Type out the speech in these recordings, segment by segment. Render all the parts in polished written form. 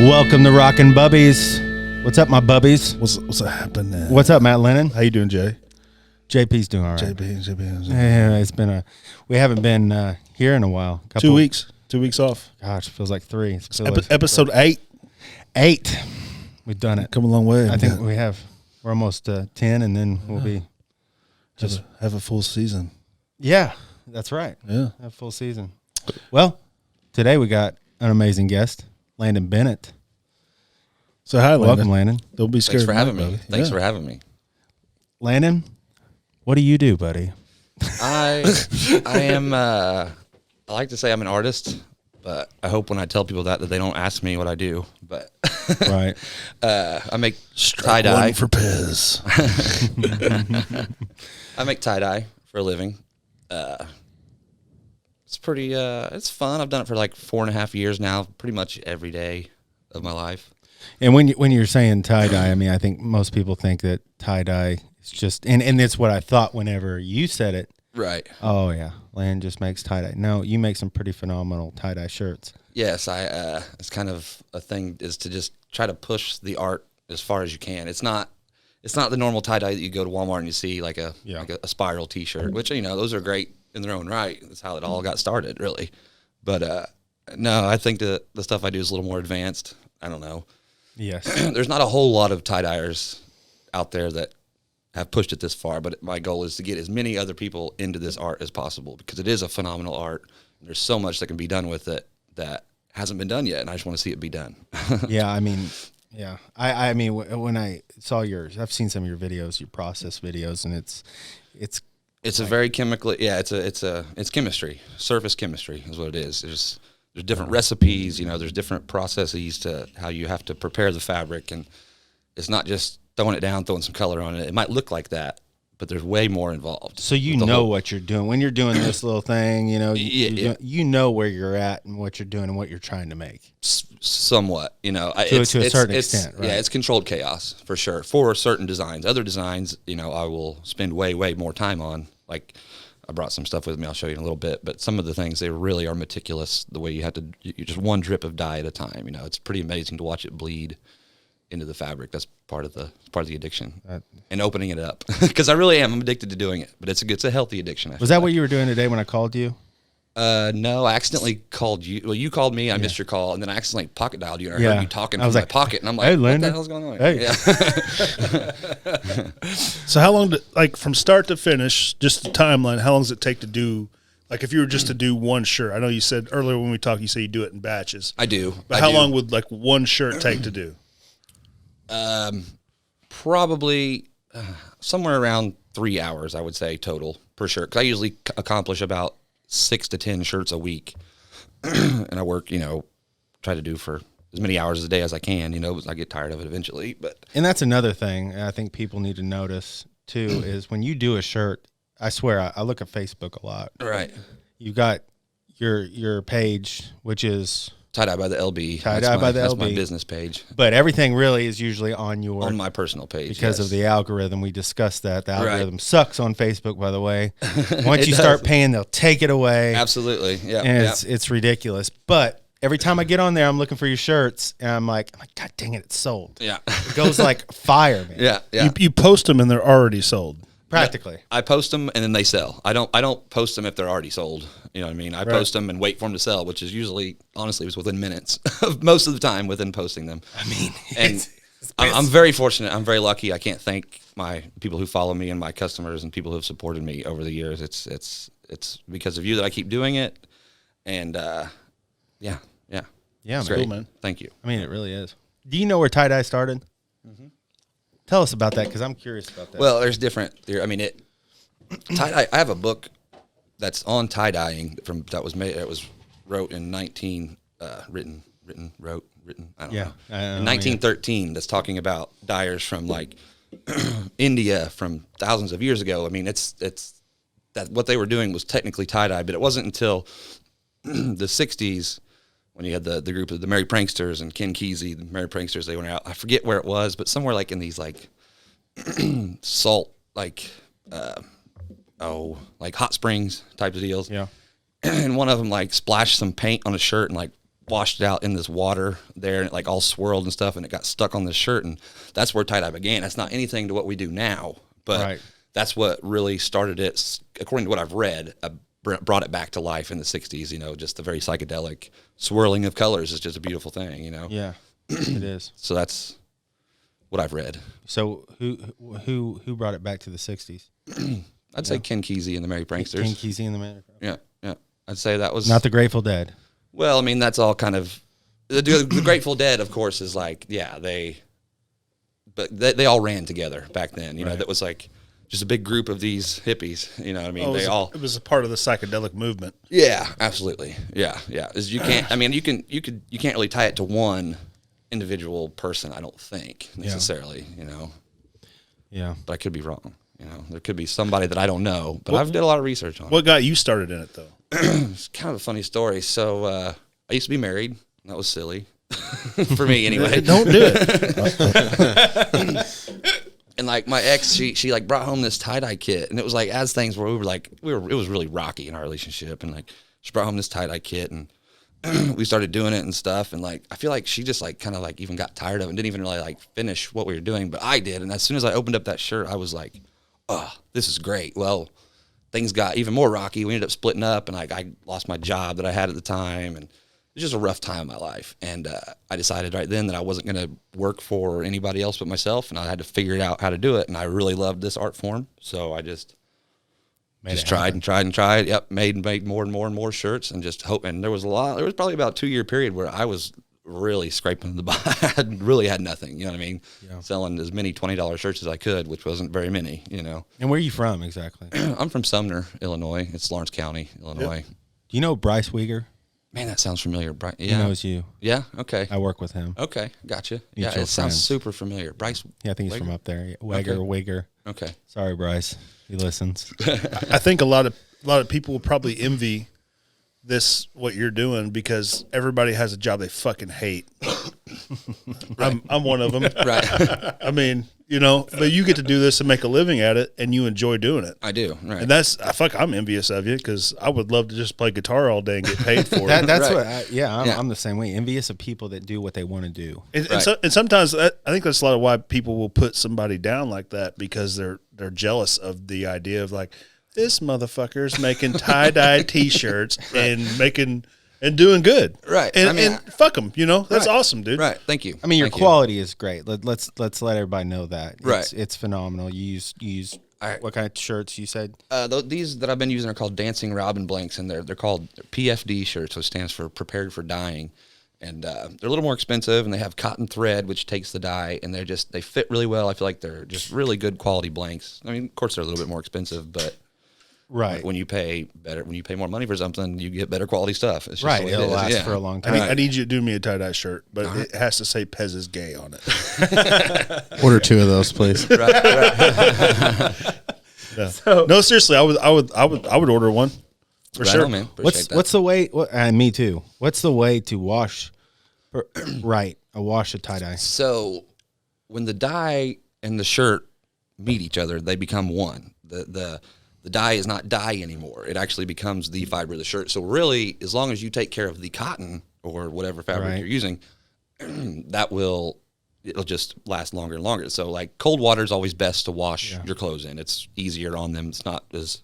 Welcome to Rockin' Bubbies. What's up, my bubbies? What's happening? What's up, Matt Lennon? How you doing, Jay? JP's doing all right. JP. Yeah, it's been we haven't been here in a while. 2 weeks. 2 weeks off. Gosh, it feels like three. Episode 8. 8. We've done it. Come a long way. I think we have. We're almost 10, and then we'll be just have a full season. Yeah, that's right. Yeah, have a full season. Well, today we got an amazing guest, Landon Bennett. So hi, Landon. Welcome, Landon. Don't be scared. Thanks for having me. Thanks for having me. Landon, what do you do, buddy? I am. I like to say I'm an artist, but I hope when I tell people that they don't ask me what I do. But Right. I make tie dye for Pez. I make tie dye for a living. It's pretty. It's fun. I've done it for like 4.5 years now. Pretty much every day of my life. And when you're saying tie dye, I mean, I think most people think that tie dye is just, and that's what I thought whenever you said it. Right. Oh yeah, Landon just makes tie dye. No, you make some pretty phenomenal tie dye shirts. Yes, it's kind of a thing is to just try to push the art as far as you can. It's not the normal tie dye that you go to Walmart and you see like a spiral T-shirt, which those are great in their own right. That's how it all got started, really. But no, I think the stuff I do is a little more advanced. I don't know. Yes. There's not a whole lot of tie-dyers out there that have pushed it this far, but my goal is to get as many other people into this art as possible because it is a phenomenal art. There's so much that can be done with it that hasn't been done yet, and I just want to see it be done. Yeah, I mean, yeah. I mean, when I saw yours, I've seen some of your videos, your process videos, and it's a very chemically, it's chemistry. Surface chemistry is what it is. There's different recipes, there's different processes to how you have to prepare the fabric, and it's not just throwing it down, throwing some color on it. It might look like that, but there's way more involved. So you know what you're doing. When you're doing this little thing, you know where you're at and what you're doing and what you're trying to make. Somewhat, to a certain extent, right? Yeah, it's controlled chaos, for sure, for certain designs. Other designs, I will spend way, way more time on. Like, I brought some stuff with me. I'll show you in a little bit. But some of the things, they really are meticulous. The way you have to, you just one drip of dye at a time. It's pretty amazing to watch it bleed into the fabric. That's part of the addiction, and opening it up. Because I really am. I'm addicted to doing it. But it's a healthy addiction. Was that what you were doing today when I called you? No, I accidentally called you. Well, you called me. I missed your call, and then I accidentally pocket dialed you, and I heard you talking from my pocket, and I'm like, "Hey, what Landon. the hell's going on?" Hey. Yeah. So how long, from start to finish, just the timeline, how long does it take to do, like if you were just to do one shirt? I know you said earlier when we talked, you say you do it in batches. I do. But how long would one shirt take to do? Probably somewhere around 3 hours, I would say, total per shirt. Because I usually accomplish about 6 to 10 shirts a week. And I work, try to do for as many hours a day as I can, I get tired of it eventually. And that's another thing I think people need to notice too, is when you do a shirt, I swear I look at Facebook a lot. Right. You got your page, which is Tie-dye by the LB. Tie-dye by the LB. That's my business page. But everything really is usually on my personal page. Because of the algorithm. We discussed that. The algorithm sucks on Facebook, by the way. Once you does. start paying, they'll take it away. Absolutely. Yeah. And it's ridiculous. But every time I get on there, I'm looking for your shirts, and I'm like, God dang it, it's sold. Yeah. It goes like fire, man. Yeah. Yeah. You post them and they're already sold. Practically. Yeah. I post them and then they sell. I don't post them if they're already sold. You know what I mean? I post them and wait for them to sell, which is usually, honestly, was within minutes most of the time within posting them. I mean, and I'm very fortunate. I'm very lucky. I can't thank my people who follow me and my customers and people who have supported me over the years. It's because of you that I keep doing it. And yeah, man. Cool, man. Thank you. I mean, it really is. Do you know where tie-dye started? Mm-hmm. Tell us about that, because I'm curious about that. Well, there's different. Tie-dye. I have a book that's on tie-dyeing that was made. It was wrote in written. I don't know. In 1913, that's talking about dyers from like India from thousands of years ago. I mean, it's that what they were doing was technically tie-dye, but it wasn't until the 60s when you had the group of the Merry Pranksters and Ken Kesey, the Merry Pranksters. They went out. I forget where it was, but somewhere like in these like salt like hot springs type of deals. Yeah. And one of them like splashed some paint on a shirt and like washed it out in this water there, and it like all swirled and stuff, and it got stuck on this shirt, and that's where tie-dye began. That's not anything to what we do now, but that's what really started it, according to what I've read. Brought it back to life in the 60s, you know, just the very psychedelic swirling of colors is just a beautiful thing, you know? Yeah, it is. So that's what I've read. So who brought it back to the 60s? I'd say Ken Kesey and the Merry Pranksters. Ken Kesey and the Merry Pranksters. Yeah. I'd say that was... Not the Grateful Dead. Well, I mean, that's all kind of... The Grateful Dead, of course, is like, yeah, they all ran together back then, you know, that was like... just a big group of these hippies, you know what I mean? It was a part of the psychedelic movement. Yeah, absolutely. Yeah. You can't really tie it to one individual person, I don't think, necessarily, you know? Yeah. But I could be wrong, you know? There could be somebody that I don't know, but I've did a lot of research on it. What got you started in it, though? It's kind of a funny story. So I used to be married. That was silly. For me, anyway. Don't do it. And like my ex, she like brought home this tie-dye kit, and it was like as things were, it was really rocky in our relationship, and like she brought home this tie-dye kit, and we started doing it and stuff, and like I feel like she just like kind of like even got tired of it and didn't even really like finish what we were doing, but I did, and as soon as I opened up that shirt, I was like, oh, this is great. Well, things got even more rocky. We ended up splitting up, and like I lost my job that I had at the time, and it was just a rough time in my life, and I decided right then that I wasn't going to work for anybody else but myself, and I had to figure out how to do it, and I really loved this art form, so I just tried and tried. Yep, made more and more and more shirts, and just hope. And there was probably about a 2-year period where I was really scraping the bottom. I really had nothing, you know what I mean? Yeah. Selling as many $20 shirts as I could, which wasn't very many, you know. And where are you from exactly? I'm from Sumner, Illinois. It's Lawrence County, Illinois. Yep. Do you know Bryce Weger? Man, that sounds familiar. Yeah. He knows you. Yeah, okay. I work with him. Okay, gotcha. Mutual it sounds super familiar. Bryce? Yeah, I think he's from up there. Weger. Okay. Sorry, Bryce. He listens. I think a lot of people will probably envy what you're doing because everybody has a job they fucking hate. Right. I'm one of them. Right. I mean, you know, but you get to do this and make a living at it, and you enjoy doing it. I do. Right. And I'm envious of you because I would love to just play guitar all day and get paid for it. That's right. I'm the same way. Envious of people that do what they want to do. And sometimes I think that's a lot of why people will put somebody down like that because they're jealous of the idea of like, this motherfucker's making tie-dye T-shirts and doing good. Right. And fuck them, you know? That's awesome, dude. Right. Thank you. I mean, your quality is great. Let's let everybody know that. Right. It's phenomenal. You use what kind of shirts you said? These that I've been using are called Dancing Robin Blanks, and they're called PFD shirts, which stands for Prepared for Dyeing. And they're a little more expensive, and they have cotton thread, which takes the dye, and they fit really well. I feel like they're just really good quality blanks. I mean, of course, they're a little bit more expensive, but right. When you pay more money for something, you get better quality stuff. It's just right. It'll last for a long time. I need you to do me a tie-dye shirt, but it has to say Pez is gay on it. Order 2 of those, please. Right. Yeah. So, no, seriously, I would order one for sure. Man. What's the way? Me too. What's the way to wash? Wash a tie-dye. So when the dye and the shirt meet each other, they become one. The dye is not dye anymore. It actually becomes the fiber of the shirt. So really, as long as you take care of the cotton or whatever fabric you're using, it'll just last longer and longer. So like cold water is always best to wash your clothes in. It's easier on them. It's not as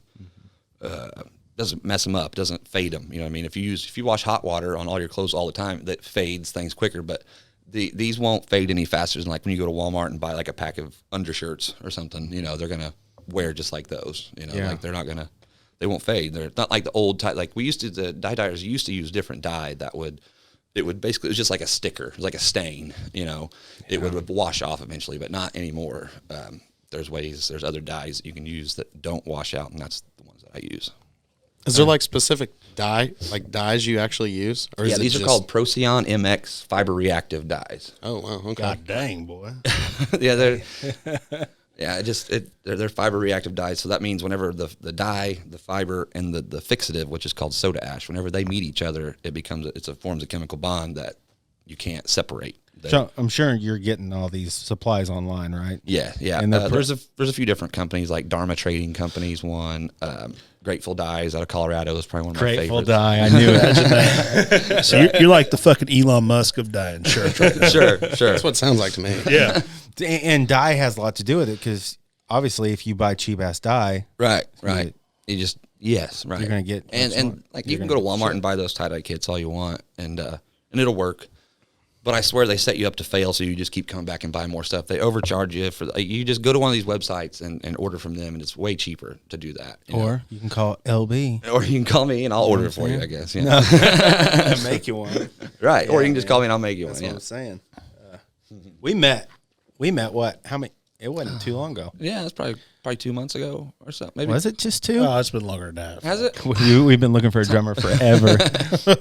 doesn't mess them up, doesn't fade them. You know what I mean? If you wash hot water on all your clothes all the time, that fades things quicker. But these won't fade any faster than like when you go to Walmart and buy like a pack of undershirts or something. You know, they're gonna wear just like those. You know, like they won't fade. They're not like the old tie. Like the dye dyers used to use different dye that would basically, it was just like a sticker. It was like a stain. You know, it would wash off eventually, but not anymore. There's other dyes that you can use that don't wash out, and that's the ones that I use. Is there like specific dyes you actually use? Or these are called Procyon MX fiber reactive dyes. Oh wow, okay. God dang, boy. They're they're fiber reactive dyes. So that means whenever the dye, the fiber, and the fixative, which is called soda ash, whenever they meet each other, it forms a chemical bond that you can't separate. So I'm sure you're getting all these supplies online, right? Yeah. And There's a few different companies like Dharma Trading Companies. One, Grateful Dyes out of Colorado is probably one of my Grateful favorites. Dye, I knew it. So you're like the fucking Elon Musk of dye insurance right now. Sure. That's what it sounds like to me. Yeah. And dye has a lot to do with it because obviously, if you buy cheap ass dye, Right. You just right. You're gonna get and like you can go to Walmart and buy those tie-dye kits all you want, and it'll work. But I swear they set you up to fail, so you just keep coming back and buy more stuff. They overcharge you you just go to one of these websites and order from them, and it's way cheaper to do that. Or you can call LB, or you can call me and I'll order it for you. I guess. Yeah. No. Make you one. Right. Yeah, or you can just call me and I'll make you That's one. what I'm saying. We met what? How many? It wasn't too long ago. Yeah, that's probably 2 months ago or so. Maybe. Was it just 2? Oh, it's been longer than that. Has it? We've been looking for a drummer forever.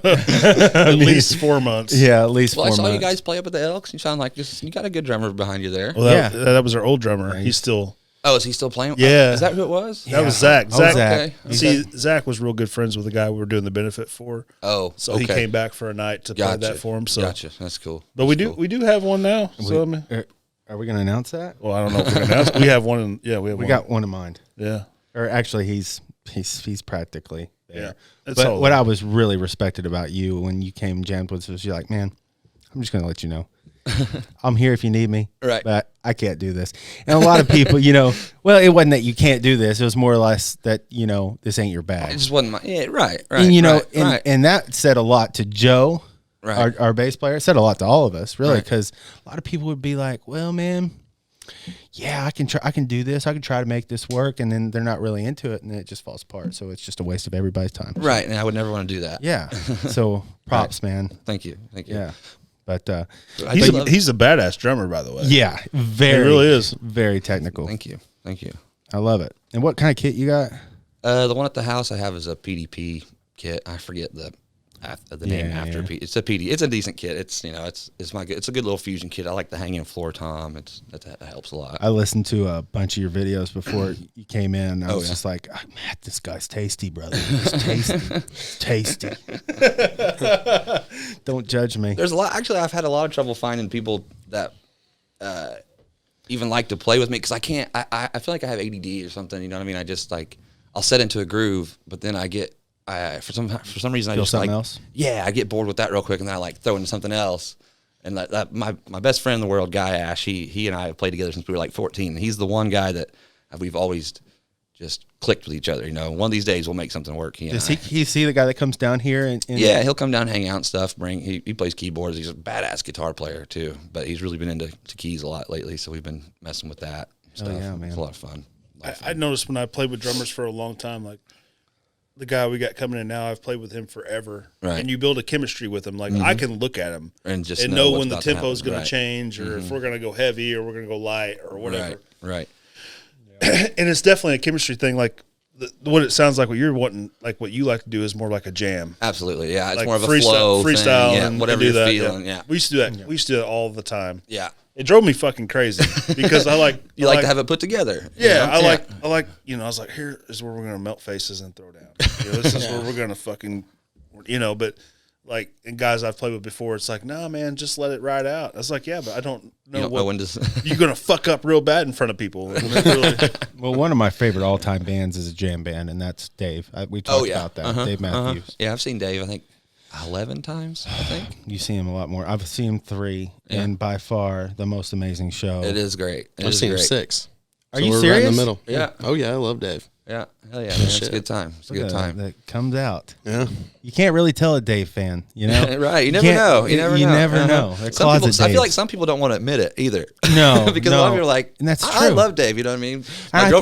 At least 4 months. Yeah, at least Well, 4 I saw months. you guys play up at the Elks. You sound like you got a good drummer behind you there. Well, that was our old drummer. He's still. Oh, is he still playing? Yeah. Is that who it was? That was Zach. Oh, Zach. Zach. Okay. See, Zach was real good friends with the guy we were doing the benefit for. Oh, So okay. he came back for a night to play that for him. So, Gotcha. That's cool. but we do have one now. So I mean, Are we going to announce that? well, I don't know if we're gonna announce. We have one. We have We one. got one in mind. Yeah. Or actually, he's practically there. Yeah. It's But all what there. I was really respected about you when you came jammed with us was you're like, man, I'm just going to let you know. I'm here if you need me. Right. But I can't do this. And a lot of people, well, it wasn't that you can't do this. It was more or less that, this ain't your It bag. just wasn't my. Yeah, right. And, right. and that said a lot to Joe, Right. our bass player. It said a lot to all of us, really, because a lot of people would be like, well, man, yeah, I can do this. I can try to make this work. And then they're not really into it and it just falls apart. So it's just a waste of everybody's time. Right. And I would never want to do that. Yeah. So props, man. Thank you. Yeah. But He's a badass drummer, by the way. yeah, very, He really is. very technical. Thank you. I love it. And what kind of kit you got? The one at the house I have is a PDP kit. I forget the name after Yeah. It's a PD. It's a decent kit. It's it's a good little fusion kit. I like the hanging floor tom. That helps a lot. I listened to a bunch of your videos before you came in. I was yeah. just like, Matt, this guy's tasty, brother. He's tasty. Tasty. Don't judge me. There's a lot. Actually, I've had a lot of trouble finding people that even like to play with me because I can't. I feel like I have ADD or something. You know what I mean? I just I'll set into a groove, but then for some reason I Feel just something else? Yeah, I get bored with that real quick, and then I throw into something else. And my best friend in the world, Guy Ash, he and I have played together since we were like 14. And he's the one guy that we've always just clicked with each other. One of these days we'll make something work. Does he see the guy that comes down here? And Yeah, he'll come down, hang out and stuff. He plays keyboards. He's a badass guitar player too, but he's really been into keys a lot lately. So we've been messing with that stuff. yeah, man. It's a lot of fun. I noticed when I played with drummers for a long time, like the guy we got coming in now, I've played with him forever. Right. And you build a chemistry with him. Like I can look at him And just know what's when the about to tempo is happen. going Right. to change, or if we're going to go heavy, or we're going to go light, or whatever. Right. And it's definitely a chemistry thing. Like what it sounds like, what you're wanting, like what you like to do, is more like a jam. Absolutely. Yeah, it's Like more of a flow freestyle, thing. Yeah, and whatever do you're that. feeling. Yeah. We used to do that. We used to do that all the time. Yeah. It drove me fucking crazy because I like You like to have it put together. Yeah, you know? I like I was like, here is where we're gonna melt faces and throw down. This is where we're gonna fucking, but like, and guys I've played with before, it's like, nah, man, just let it ride out. I was like, yeah, but I don't know You don't know when to. you're gonna fuck up real bad in front of people. Really, Well, one of my favorite all-time bands is a jam band, and that's Dave. We talked about that. Dave Matthews. Yeah, I've seen Dave. I think 11 times. I think You see him a lot more. I've seen him 3, and by far the most amazing show. it is great. I've seen him 6. Are you we're serious? Right in the middle. Yeah. Oh yeah, I love Dave. Yeah, hell yeah, man. It's a shit. good time. It's a Look good at time. That comes out. Yeah. You can't really tell a Dave fan, Right, you never can't- know. You never know. never Uh-huh. know. They're Some people, closet I feel like Daves. some people don't want to admit it either. No, because a lot of no. people are like, And that's I true. love Dave. You know what I mean?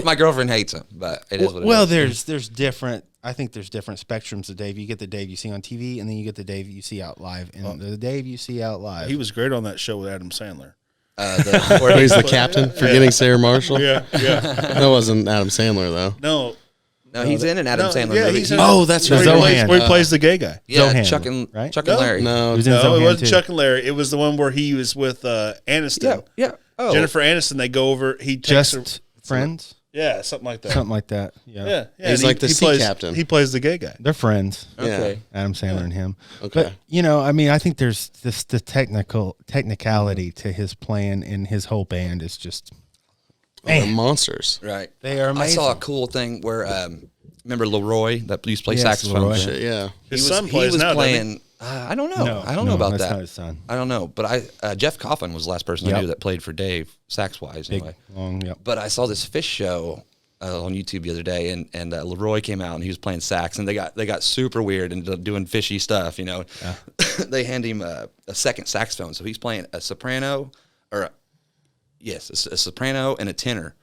My girlfriend hates him, but it is what it is. Well, there's different. I think there's different spectrums of Dave. You get the Dave you see on TV, and then you get the Dave you see out live. And the Dave you see out live. he was great on that show with Adam Sandler. Where he's the captain, forgetting Sarah Marshall. Yeah. That wasn't Adam Sandler though. No, he's in an Adam Sandler yeah, movie. he's in Oh, that's right. Zohan. where he plays the gay guy. Yeah, Zohan, Chuck and right? Chuck and Larry. No, He was in No, it Zohan, wasn't too. Chuck and Larry. It was the one where he was with Aniston. Yeah. Oh, Jennifer Aniston. They go over. He takes her. Just friends. Yeah, something like that. Something like that. Yeah. Yeah. He's and like the sea plays, captain. He plays the gay guy. They're friends. Okay. Adam Sandler and him. Okay. But, you know, I mean, I think there's the technicality to his playing, and his whole band is just, They're monsters. Right. they are amazing. I saw a cool thing where remember Leroy that used to play Yes, saxophone? Leroy. Shit, yeah. His son plays he was now, doesn't he? playing. I don't know. I don't know No, about that's that. not his son. I don't know. But Jeff Coffin was the last person I Yep. knew that played for Dave sax wise. Big, Anyway. long, yep. But I saw this Fish show on YouTube the other day, and Leroy came out and he was playing sax, and they got super weird and doing fishy stuff. You know, they hand him a second saxophone, so he's playing a soprano a soprano and a tenor.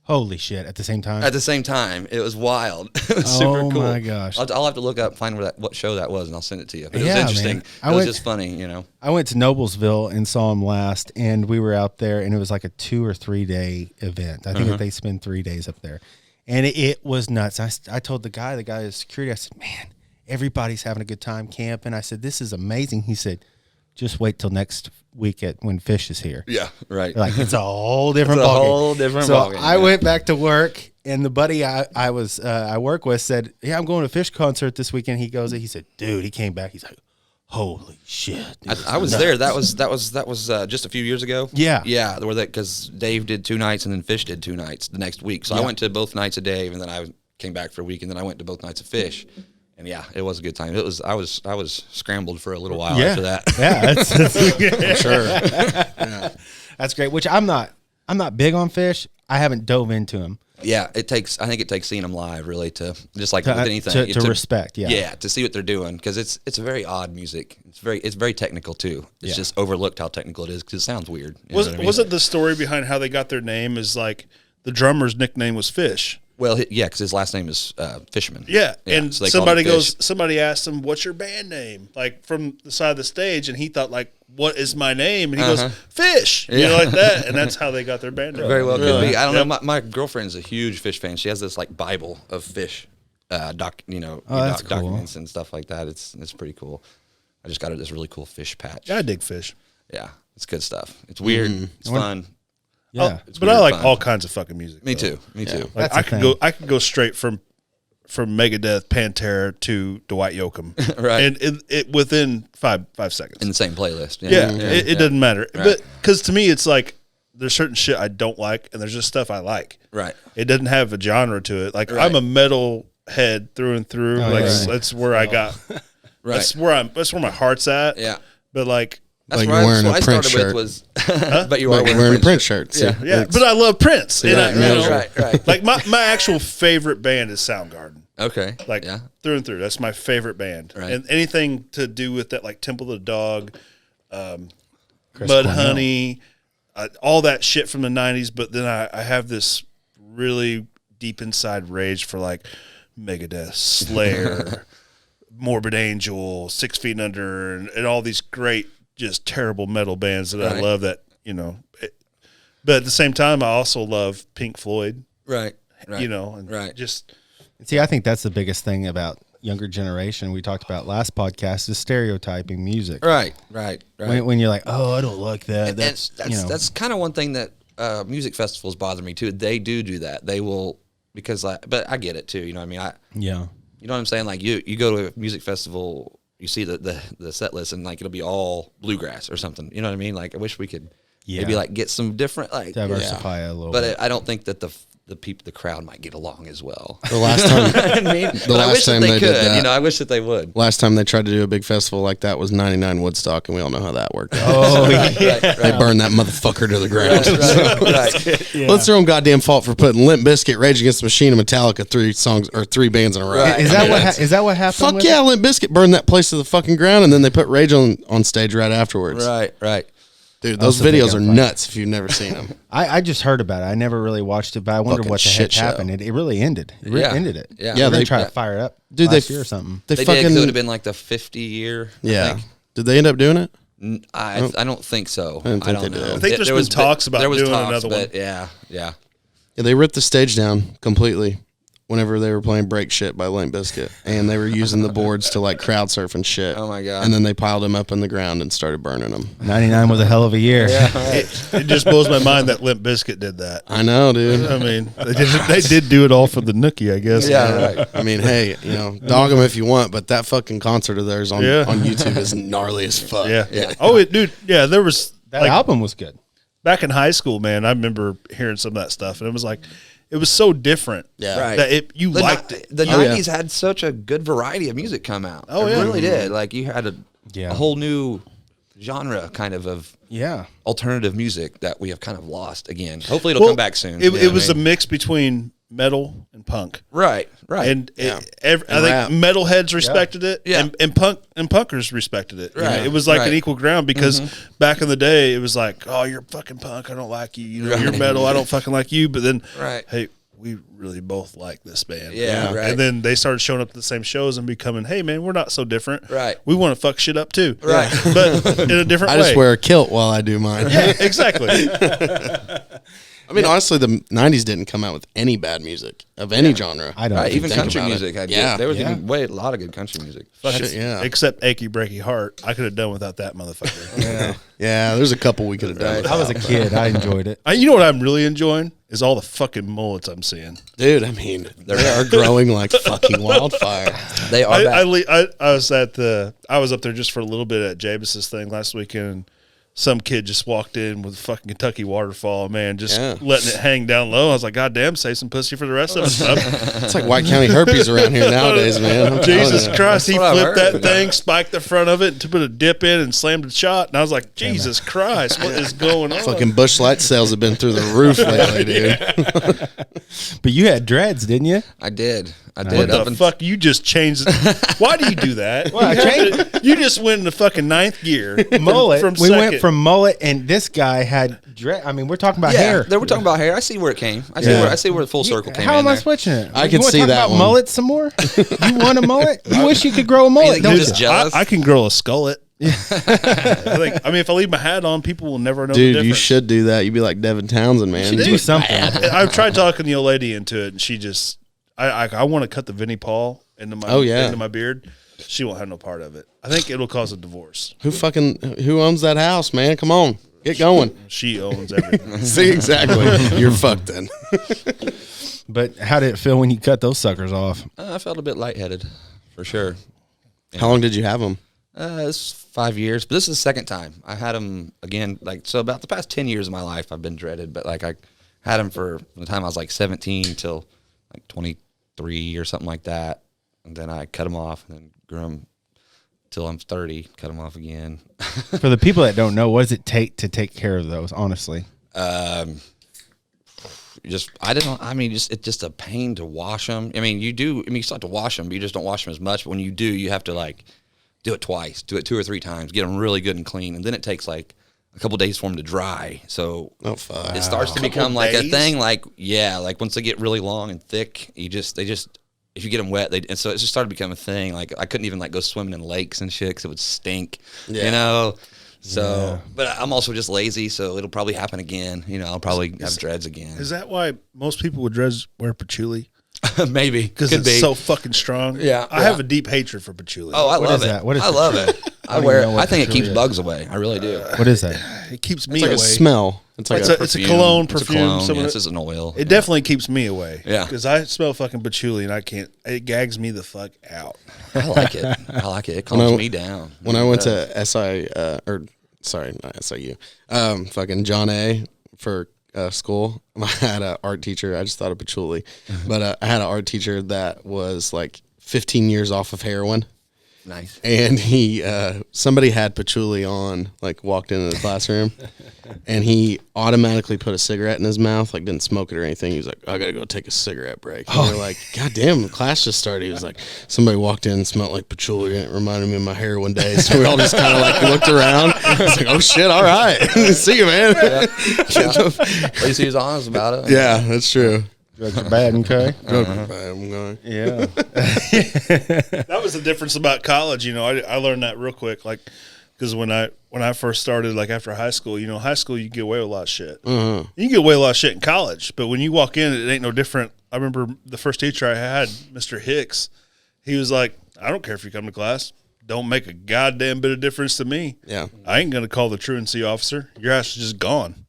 Holy shit! At the same time. At the same time, it was wild. It was super cool. Oh my gosh! I'll have to look up, find what show that was, and I'll send it to you. But it was Yeah, interesting. man. It was just funny, you know. I went to Noblesville and saw him last, and we were out there, and it was like a 2 or 3 day event. I think that they spend 3 days up there, and it was nuts. I told the guy at security, I said, "Man, everybody's having a good time camping." I said, "This is amazing." He said, "Just wait till next week when Fish is here." Yeah, right. Like, it's a whole different It's a ballgame. whole different so ballgame, I yeah. went back to work, and the buddy I work with said, "Yeah, I'm going to a Fish concert this weekend." He said, "Dude," he came back. He's like, "Holy shit!" Dude, I was there. That was just a few years ago. Yeah. Where because Dave did 2 nights and then Fish did 2 nights the next week. So I went to both nights of Dave, and then I came back for a week, and then I went to both nights of Fish. And yeah, it was a good time. I was scrambled for a little while after that. Yeah, that's Sure. that's great. Which I'm not big on Fish. I haven't dove into him. Yeah, I think it takes seeing them live really to just like with anything to respect. Yeah, yeah, to see what they're doing because it's very odd music. It's very technical too. It's just overlooked how technical it is because it sounds weird. You know what I mean? Was it the story behind how they got their name? Is like the drummer's nickname was Fish. Well, yeah, because his last name is Fishman. Yeah, and so they called him Fish. somebody asked him, "What's your band name?" Like from the side of the stage, and he thought like, "What is my name?" And he goes, "Fish," you know, like that, and that's how they got their band name. Very well could be. I don't know. My girlfriend's a huge Fish fan. She has this like Bible of Fish, documents and stuff like that. It's pretty cool. I just got her this really cool fish patch. Yeah, I dig Fish. Yeah, it's good stuff. It's weird. It's fun. yeah. But I like all kinds of fucking music. Me though. too. Me too. Like That's the I could go straight from Megadeth, Pantera to Dwight Yoakam, Right. And it within five seconds. In the same playlist. yeah, it doesn't matter. Right. But because to me, it's like there's certain shit I don't like, and there's just stuff I like. Right. It doesn't have a genre to it. Like I'm a metal head through and through. Like yeah. that's where I got. Right. That's where my heart's at. Yeah. But like. That's Like what you're wearing what a I Prince started shirt. with was, but you are Like wearing Prince shirt. shirts. Yeah, but I love Prince. And I, Right. Like my actual favorite band is Soundgarden. Okay. Like yeah. through and through. That's my favorite band. Right. And anything to do with that, like Temple of the Dog, Chris Mud Cornell. Honey, all that shit from the 90s. But then I have this really deep inside rage for like Megadeth, Slayer, Morbid Angel, 6 Feet Under, and all these great, just terrible metal bands that I Right. love that, you know. But at the same time, I also love Pink Floyd, Right. Right. you know, and Right. just See, I think that's the biggest thing about younger generation. We talked about last podcast is stereotyping music. Right. Right. Right. When you're like, "Oh, I don't like that." And That's you know. that's kind of one thing that music festivals bother me too. They do that. They will because but I get it too. You know what I mean? yeah. You know what I'm saying? Like you go to a music festival, you see the set list, and like it'll be all bluegrass or something. You know what I mean? Like I wish we could maybe like get some different like Diversify a little But bit. I don't think that the crowd might get along as well. The last time, I mean, but I last wish that time they they could. did that. You know, I wish that they would. last time they tried to do a big festival like that was '99 Woodstock, and we all know how that worked out. Oh, yeah. They burned that motherfucker to the ground. Right. Yeah. Well, it's their own goddamn fault for putting Limp Bizkit, Rage Against the Machine, and Metallica 3 bands in a row. Right. Is that what happened? Fuck with yeah, it? Limp Bizkit burned that place to the fucking ground, and then they put Rage on stage right afterwards. Right. Dude, those Also, they videos got are fired. nuts if you've never seen them. I just heard about it. I never really watched it, but I wonder Fucking what the shit heck show. happened. It really ended. It Yeah. ended it. Yeah. Yeah, they they- tried yeah. to fire it up Dude, last they year or something. They They fucking did. 'Cause it would have been like the 50 year. yeah. I think. Did they end up doing it? I don't think so. I didn't think don't they know. did. I think there's been talks about there was doing talks, another one. but yeah. Yeah, they ripped the stage down completely. whenever they were playing Break Shit by Limp Bizkit, and they were using the boards to like crowd surf and shit. Oh my God. And then they piled them up in the ground and started burning them. 99 was a hell of a year. Yeah, right. It just blows my mind that Limp Bizkit did that. I know, dude. I mean, they did do it all for the nookie, I guess. Yeah, right. I mean, hey, dog them if you want, but that fucking concert of theirs on YouTube is gnarly as fuck. Yeah. Oh, dude. Yeah, there was That album was good. back in high school, man. I remember hearing some of that stuff, and it was like, it was so different. Yeah. Right. That you liked it. The 90s had such a good variety of music come out. Oh, it yeah. really did. Like, you had a whole new genre kind of alternative music that we have kind of lost again. Hopefully it'll come back soon. It was a mix between metal and punk. Right. And I think metalheads respected it, and punkers respected it. Right. It was like an equal ground because back in the day, it was like, oh, you're fucking punk, I don't like you. You're metal, I don't fucking like you. But then, hey, we really both like this band. Yeah, right. And then they started showing up to the same shows and becoming, hey, man, we're not so different. Right. We want to fuck shit up too. Right. But in a different way. I just wear a kilt while I do mine. Yeah, exactly. I mean, honestly, the 90s didn't come out with any bad music of any genre. I don't Even think country about it. music had Yeah. there was a lot of good country music. Shit, yeah. Except Achy Breaky Heart. I could have done without that motherfucker. Yeah, there's a couple we could have done. I was a kid. I enjoyed it. You know what I'm really enjoying is all the fucking mullets I'm seeing. Dude, I mean, they are growing like fucking wildfire. They are back. I was I was up there just for a little bit at Jabus's thing last weekend, and some kid just walked in with a fucking Kentucky waterfall, man, just letting it hang down low. I was like, God damn, save some pussy for the rest of us. It's like White County herpes around here nowadays, man. Jesus Christ, he That's what flipped I've heard. that thing, spiked the front of it, to put a dip in and slammed a shot. And I was like, Jesus Christ, what is going on? Fucking Busch Light sales have been through the roof lately, dude. But you had dreads, didn't you? I did. What the fuck? You just changed it. Why do you do that? Well, I changed you just went into fucking ninth gear. Mullet. We second. went from mullet, and this guy had dread. I mean, we're talking about hair. They were talking about hair. I see where it came. I see where the full circle came. How am I there. switching it? I You can wanna see talk that about one. mullet some more? You want a mullet? You wish you could grow a mullet, think don't you're you? just jealous? I can grow a skullet. I mean, if I leave my hat on, people will never know the Dude, difference. you should do that. You'd be like Devin Townsend, man. should do something. I've tried talking the old lady into it, and she just, I want to cut the Vinnie Paul into my into my beard. She won't have no part of it. I think it'll cause a divorce. Who owns that house, man? Come on, get going. She owns everything. See, exactly. You're fucked then. But how did it feel when you cut those suckers off? I felt a bit lightheaded, for sure. How long did you have them? It's 5 years, but this is the second time. I had them again, so about the past 10 years of my life, I've been dreaded, but I had them from the time I was 17 till 23 or something like that. And then I cut them off and then grew them till I'm 30, cut them off again. For the people that don't know, what does it take to take care of those, honestly? It's just a pain to wash them. I mean, you still have to wash them, but you just don't wash them as much. But when you do, you have to do it twice, do it 2 or 3 times, get them really good and clean. And then it takes a couple days for them to dry. So it starts to become a thing. Once they get really long and thick, if you get them wet, and so it just started to become a thing. I couldn't even go swimming in lakes and shit because it would stink, So, but I'm also just lazy, so it'll probably happen again. I'll probably have dreads again. Is that why most people with dreads wear patchouli? Maybe because it's so fucking strong. Yeah, I have a deep hatred for patchouli. Oh, I love is it. that? What is I love it. I think it keeps is. bugs away. I really do. What is that? It keeps me It's like away. a smell. It's like It's a cologne, perfume. It's a cologne. Some of This is an oil. It definitely keeps me away. Yeah. Because I smell fucking patchouli and I can't. It gags me the fuck out. I like it. It calms me down. When I went to not SIU, fucking John A. for school, I had an art teacher. I just thought of patchouli, but I had an art teacher that was 15 years off of heroin. Nice. And he, somebody had patchouli on, walked into the classroom, and he automatically put a cigarette in his mouth, didn't smoke it or anything. He was like, I gotta go take a cigarette break. And we're like, God damn, the class just started. He was like, somebody walked in and smelled like patchouli, and it reminded me of my heroin days. So we all just kind of looked around. I was like, oh shit, all right. See you, man. At least he was honest about it. Yeah, that's true. Drugs are bad, okay? I'm going. Yeah. That was the difference about college. I learned that real quick. Because when I first started, after high school, high school you can get away with a lot of shit. You can get away with a lot of shit in college, but when you walk in, it ain't no different. I remember the first teacher I had, Mr. Hicks, he was like, I don't care if you come to class. Don't make a goddamn bit of difference to me. Yeah. I ain't going to call the truancy officer. Your ass is just gone.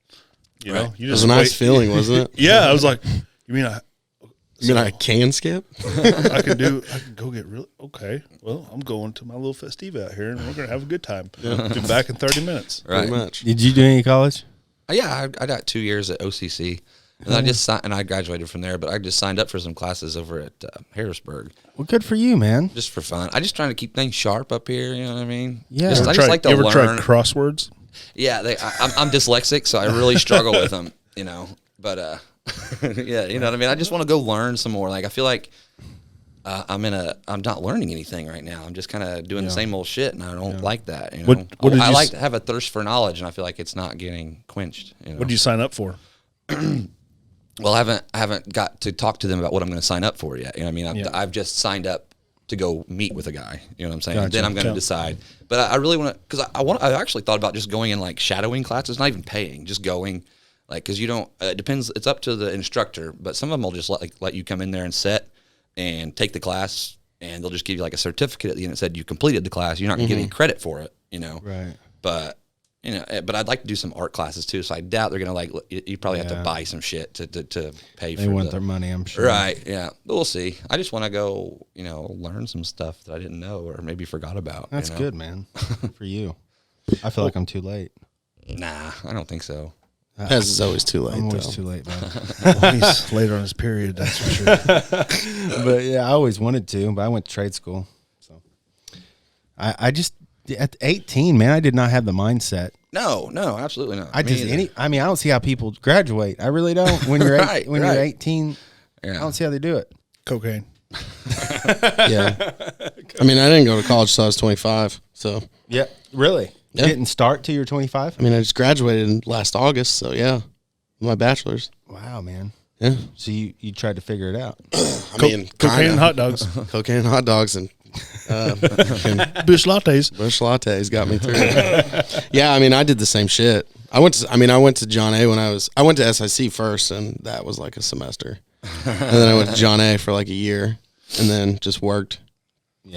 You know, you It was just a nice feeling, wasn't it? Yeah. I was like, you mean I can skip? I can go get really, okay. Well, I'm going to my little festive out here and we're going to have a good time. Be back in 30 minutes. Right. Pretty much. Did you do any college? Yeah, I got 2 years at OCC. And I graduated from there, but I just signed up for some classes over at Harrisburg. Well, good for you, man. Just for fun. I just trying to keep things sharp up here, you know what I mean? Yeah. I just like to you ever tried learn. crosswords? Yeah, I'm dyslexic, so I really struggle with them, you know. But yeah, you know what I mean. I just want to go learn some more. Like I feel like I'm not learning anything right now. I'm just kind of doing the same old shit, and I don't like that. You know, I like to have a thirst for knowledge, and I feel like it's not getting quenched. You know? What did you sign up for? Well, I haven't got to talk to them about what I'm going to sign up for yet. You know what I mean? I've just signed up to go meet with a guy. You know what I'm saying? Gotcha. And then I'm going to decide. But I really want to, because I actually thought about just going in like shadowing classes, not even paying, just going, like, because you don't. It depends. It's up to the instructor, but some of them will just let you come in there and sit and take the class, and they'll just give you like a certificate at the end that said you completed the class. You're not going to get any credit for it. You know? Right. But. You know, but I'd like to do some art classes too, so I doubt they're gonna you probably have to buy some shit to pay for. They want their money, I'm sure. Right? Yeah, but we'll see. I just want to go, learn some stuff that I didn't know or maybe forgot about. That's good, man. For you. I feel like I'm too late. Nah, I don't think so. Pez is always too late. I'm always though. too late, man. Well, he's later on his period, that's for sure. But yeah, I always wanted to, but I went to trade school. So I just at 18, man, I did not have the mindset. No, absolutely not. I don't see how people graduate. I really don't. When you're you're 18, I don't see how they do it. Cocaine. Yeah. I mean, I didn't go to college till I was 25. So Yeah, really. Yeah. You didn't start till you're 25. I mean, I just graduated last August. So yeah, my bachelor's. Wow, man. Yeah. So you tried to figure it out. I mean, Cocaine and hot dogs. cocaine and hot dogs and Bush lattes. Bush lattes got me through. Yeah, I mean, I did the same shit. I went to John A when I went to SIC first, and that was like a semester. And then I went to John A for like a year, and then just worked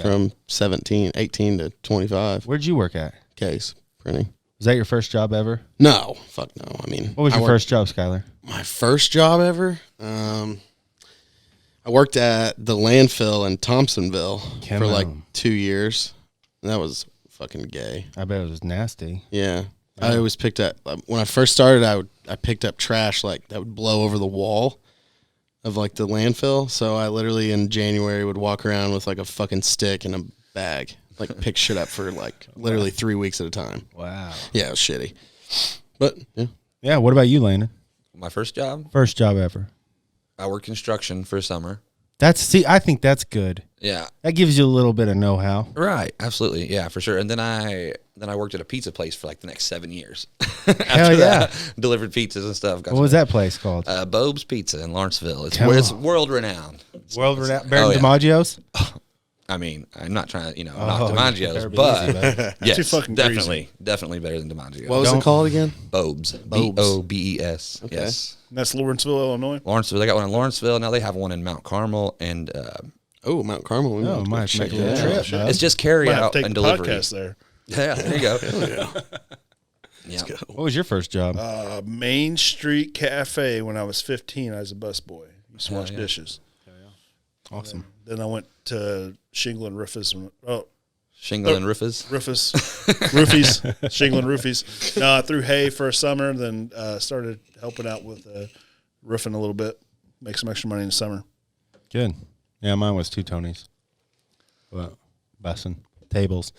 from 18 to 25. Where'd you work at? Case printing. Was that your first job ever? No, fuck no. I mean, What was your first job, Skylar? My first job ever? I worked at the landfill in Thompsonville for like 2 years. And that was fucking gay. I bet it was nasty. Yeah. I always picked up, when I first started, I picked up trash like that would blow over the wall of like the landfill. So I literally in January would walk around with like a fucking stick and a bag, like pick shit up for like literally 3 weeks at a time. Wow. Yeah, it was shitty. But yeah. Yeah, what about you, Landon? My first job, First job ever. I worked construction for a summer. I think that's good. Yeah. That gives you a little bit of know-how. Right. Absolutely. Yeah, for sure. And then I worked at a pizza place for like the next 7 years. Hell yeah. Delivered pizzas and stuff. What was that place called? Bob's Pizza in Lawrenceville. It's world renowned. World renowned. Baron yeah. DiMaggio's? I mean, I'm not trying to, knock DiMaggio's, but yes, too fucking definitely better than DiMaggio's. What was it called again? Bob's. Bobes. Okay. Yes. And that's Lawrenceville, Illinois. Lawrenceville. They got one in Lawrenceville. Now they have one in Mount Carmel, and Mount Carmel. We Oh, might check make a it little out. trip. it's just carry Might have out to take and the delivery. podcast there. Yeah, there you go. Yeah. What was your first job? Main Street Cafe when I was 15. I was a busboy. Used to wash yeah. dishes. Awesome. Then I went to Shingle and Rufus. Shingle and Rufus. Roofies. Shingle and Roofies. No, I threw hay for a summer, then started helping out with roofing a little bit. Make some extra money in the summer. Good. Yeah, mine was 2 Tonys. Well, bussing tables.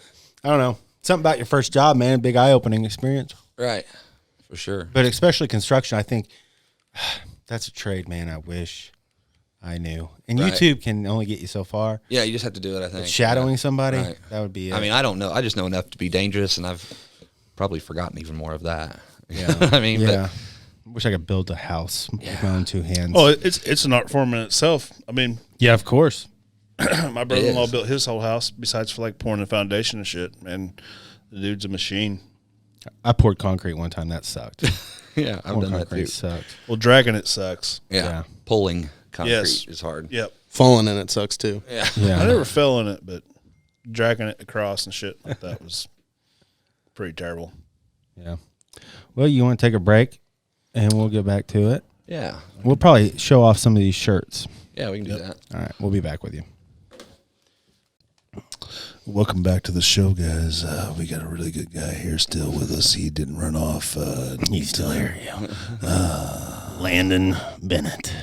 I don't know. Something about your first job, man. Big eye-opening experience. Right. For sure. But especially construction, I think that's a trade, man. I wish I knew. And Right. YouTube can only get you so far. Yeah, you just have to do it, I think. Shadowing somebody, Right. that would be it. I mean, I don't know. I just know enough to be dangerous, and I've probably forgotten even more of that. yeah. I mean, yeah. Wish I could build a house with my own 2 hands. Oh, it's an art form in itself. I mean, yeah, of course. my brother-in-law is. built his whole house besides for like pouring the foundation and shit. And the dude's a machine. I poured concrete one time. That sucked. yeah, I've Pouring done that concrete too. sucked. Well, dragging it sucks. Yeah. Yeah. Pulling. concrete is hard. Yep. Falling in it sucks too. Yeah. I never fell in it, but dragging it across and shit like that was pretty terrible. Yeah. Well, you want to take a break, and we'll get back to it. Yeah. We'll probably show off some of these shirts. Yeah, we can do that. All right, we'll be back with you. Welcome back to the show, guys. We got a really good guy here still with us. He didn't run off. He's still here, Landon Bennett.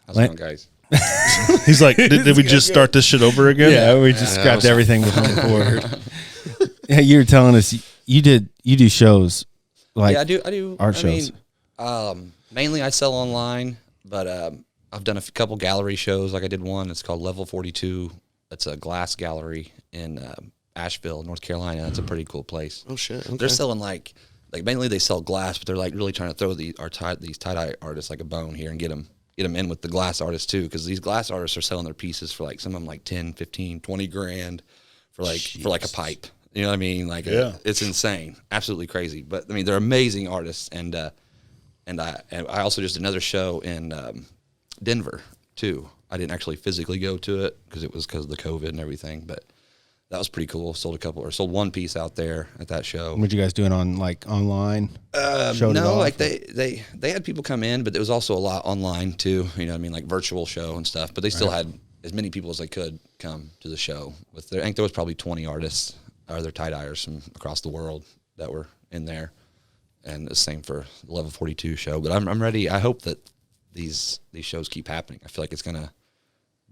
How's it going, guys? He's like, did we just start this shit over again? Yeah, we just scrapped everything before. Yeah, you were telling us you do shows like I do art shows. Mainly I sell online, but I've done a couple gallery shows. Like I did one. It's called Level 42. It's a glass gallery in Asheville, North Carolina. That's a pretty cool place. Oh shit! Okay. They're selling like mainly they sell glass, but they're like really trying to throw these tie-dye artists like a bone here and get them in with the glass artists too, because these glass artists are selling their pieces for like some of them like 10, 15, 20 grand for like a pipe. You know what I mean? Like it's insane, absolutely crazy. But I mean, they're amazing artists, and I also just did another show in Denver too. I didn't actually physically go to it because of the COVID and everything, but that was pretty cool. Sold one piece out there at that show. What you guys doing on like online? No, like they had people come in, but there was also a lot online too. You know what I mean? Like virtual show and stuff, but they still had as many people as they could come to the show. I think there was probably 20 artists or other tie-dyers from across the world that were in there. And the same for the Level 42 show. But I'm ready. I hope that these shows keep happening. I feel like it's going to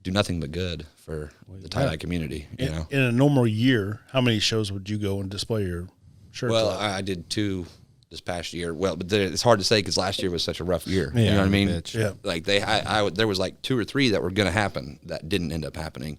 do nothing but good for the tie-dye community. You know, in a normal year, how many shows would you go and display your shirts? Well, at? I did 2 this past year. Well, but it's hard to say because last year was such a rough year. Yeah, you know what I mean? Bitch. Yeah. Like there was like 2 or 3 that were going to happen that didn't end up happening.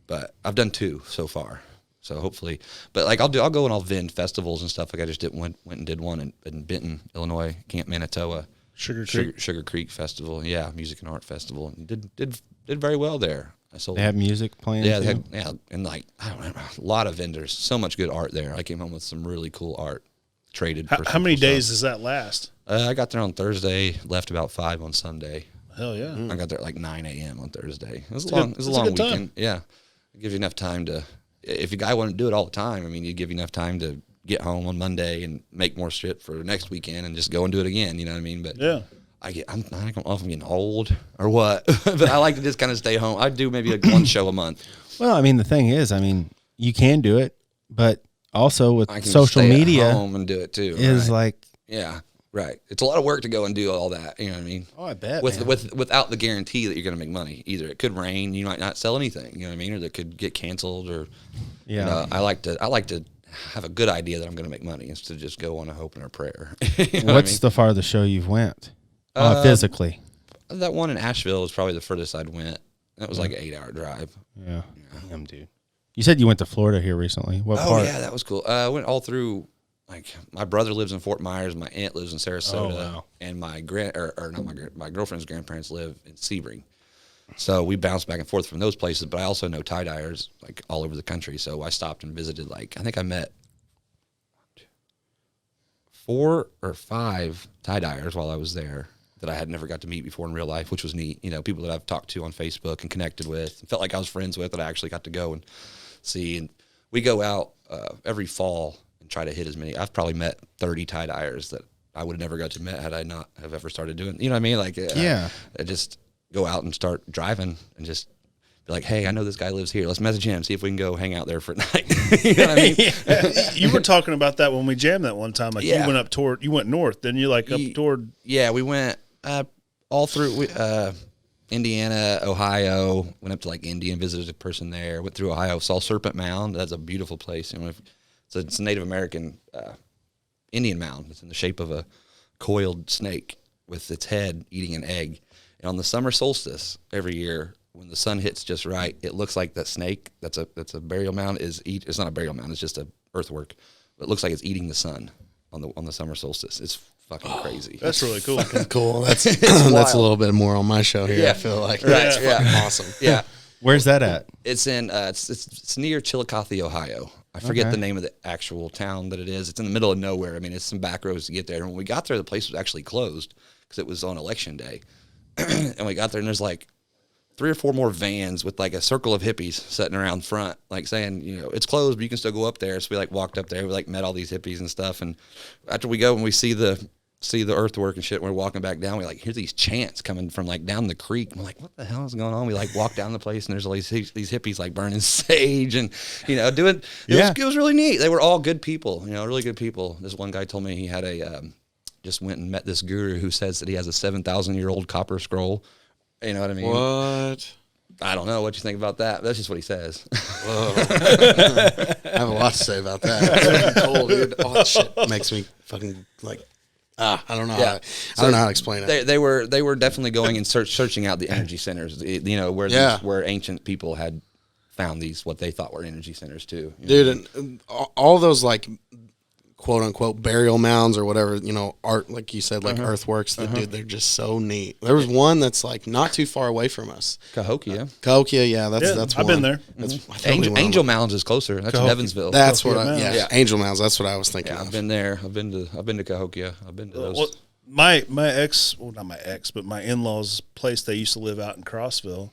But I've done 2 so far. So hopefully, but like I'll go and I'll vend festivals and stuff. Like I just went and did one in Benton, Illinois, Camp Manitoba, Sugar Creek Festival. Yeah, music and art festival, and did very well there. I sold. They have music playing. Yeah, too? And like I don't know, a lot of vendors. So much good art there. I came home with some really cool art. Traded. How many days does that last? I got there on Thursday. Left about 5 on Sunday. Hell yeah! I got there at like 9 a.m. on Thursday. It was a It's long good time. weekend. Yeah, it gives you enough time to. If a guy wanted to do it all the time, I mean, you give you enough time to get home on Monday and make more shit for next weekend and just go and do it again. You know what I mean? But yeah, I don't know if I'm getting old or what, but I like to just kind of stay home. I do maybe like one show a month. Well, I mean, the thing is, you can do it, but also with I can social stay media, at home and do it too. is right? like, yeah, right. It's a lot of work to go and do all that. You know what I mean? oh, I bet. Without the guarantee that you're going to make money. Either it could rain, you might not sell anything. You know what I mean? Or that could get canceled. Or yeah, you know, I like to have a good idea that I'm going to make money instead of just go on a hope and a prayer. You know What's the farthest show you've went physically? That one in Asheville was probably the furthest I'd went. That was like an 8-hour drive. Yeah, damn, dude. You said you went to Florida here recently. What part? Yeah, that was cool. I went all through. Like my brother lives in Fort Myers, my aunt lives in Sarasota, and my my girlfriend's grandparents live in Sebring. So we bounced back and forth from those places. But I also know tie-dyers like all over the country. So I stopped and visited. Like I think I met 4 or 5 tie-dyers while I was there that I had never got to meet before in real life, which was neat. You know, people that I've talked to on Facebook and connected with, and felt like I was friends with, that I actually got to go and see. And we go out every fall and try to hit as many. I've probably met 30 tie-dyers that I would have never got to meet had I not have ever started doing. You know what I mean? Like, I just go out and start driving and just be like, hey, I know this guy lives here. Let's message him, see if we can go hang out there for a night. You know what I mean? You were talking about that when we jammed that one time. Like you went north, then you like up toward. Yeah, we went all through Indiana, Ohio. Went up to like Indy and visited a person there. Went through Ohio, saw Serpent Mound. That's a beautiful place. You know, it's a Native American Indian mound. It's in the shape of a coiled snake with its head eating an egg. And on the summer solstice every year, when the sun hits just right, it looks like that snake. That's a burial mound. It's not a burial mound. It's just a earthwork. But it looks like it's eating the sun on the summer solstice. It's fucking crazy. That's really cool. Cool. That's that's a little bit more on my show here. Yeah. I feel like Right. that's Yeah. fucking awesome. Yeah. Where's that at? It's in it's near Chillicothe, Ohio. I forget the name of the actual town that it is. It's in the middle of nowhere. I mean, it's some back roads to get there. And when we got there, the place was actually closed because it was on election day. and we got there, and there's like 3 or 4 more vans with like a circle of hippies sitting around front, like saying, you know, it's closed, but you can still go up there. So we like walked up there, we like met all these hippies and stuff. And after we go and we see the earthwork and shit, we're walking back down, we like hear these chants coming from like down the creek. And we're like, what the hell is going on? We like walk down the place, and there's all these hippies like burning sage and, you know, doing, it was really neat. They were all good people, you know, really good people. This one guy told me he had just went and met this guru who says that he has a 7,000-year-old copper scroll. You know what I mean? What? I don't know what you think about that. That's just what he says. Whoa. I have a lot to say about that. It's cool, dude. All that shit makes me fucking like, I don't know. Yeah. I don't know how to explain it. They were definitely going and searching out the energy centers, you know, where ancient people had found these, what they thought were energy centers too. Dude, and all those like quote unquote burial mounds or whatever, you know, art, like you said, like earthworks, dude, they're just so neat. There was one that's like not too far away from us. Cahokia, yeah, that's I've one. been there. That's Angel Mounds is closer. That's in Evansville. That's what Cahokia Angel Mounds, that's what I was thinking of. I've been there. I've been to Cahokia. I've been to those. Well, my ex, well, not my ex, but my in-laws' place, they used to live out in Crossville.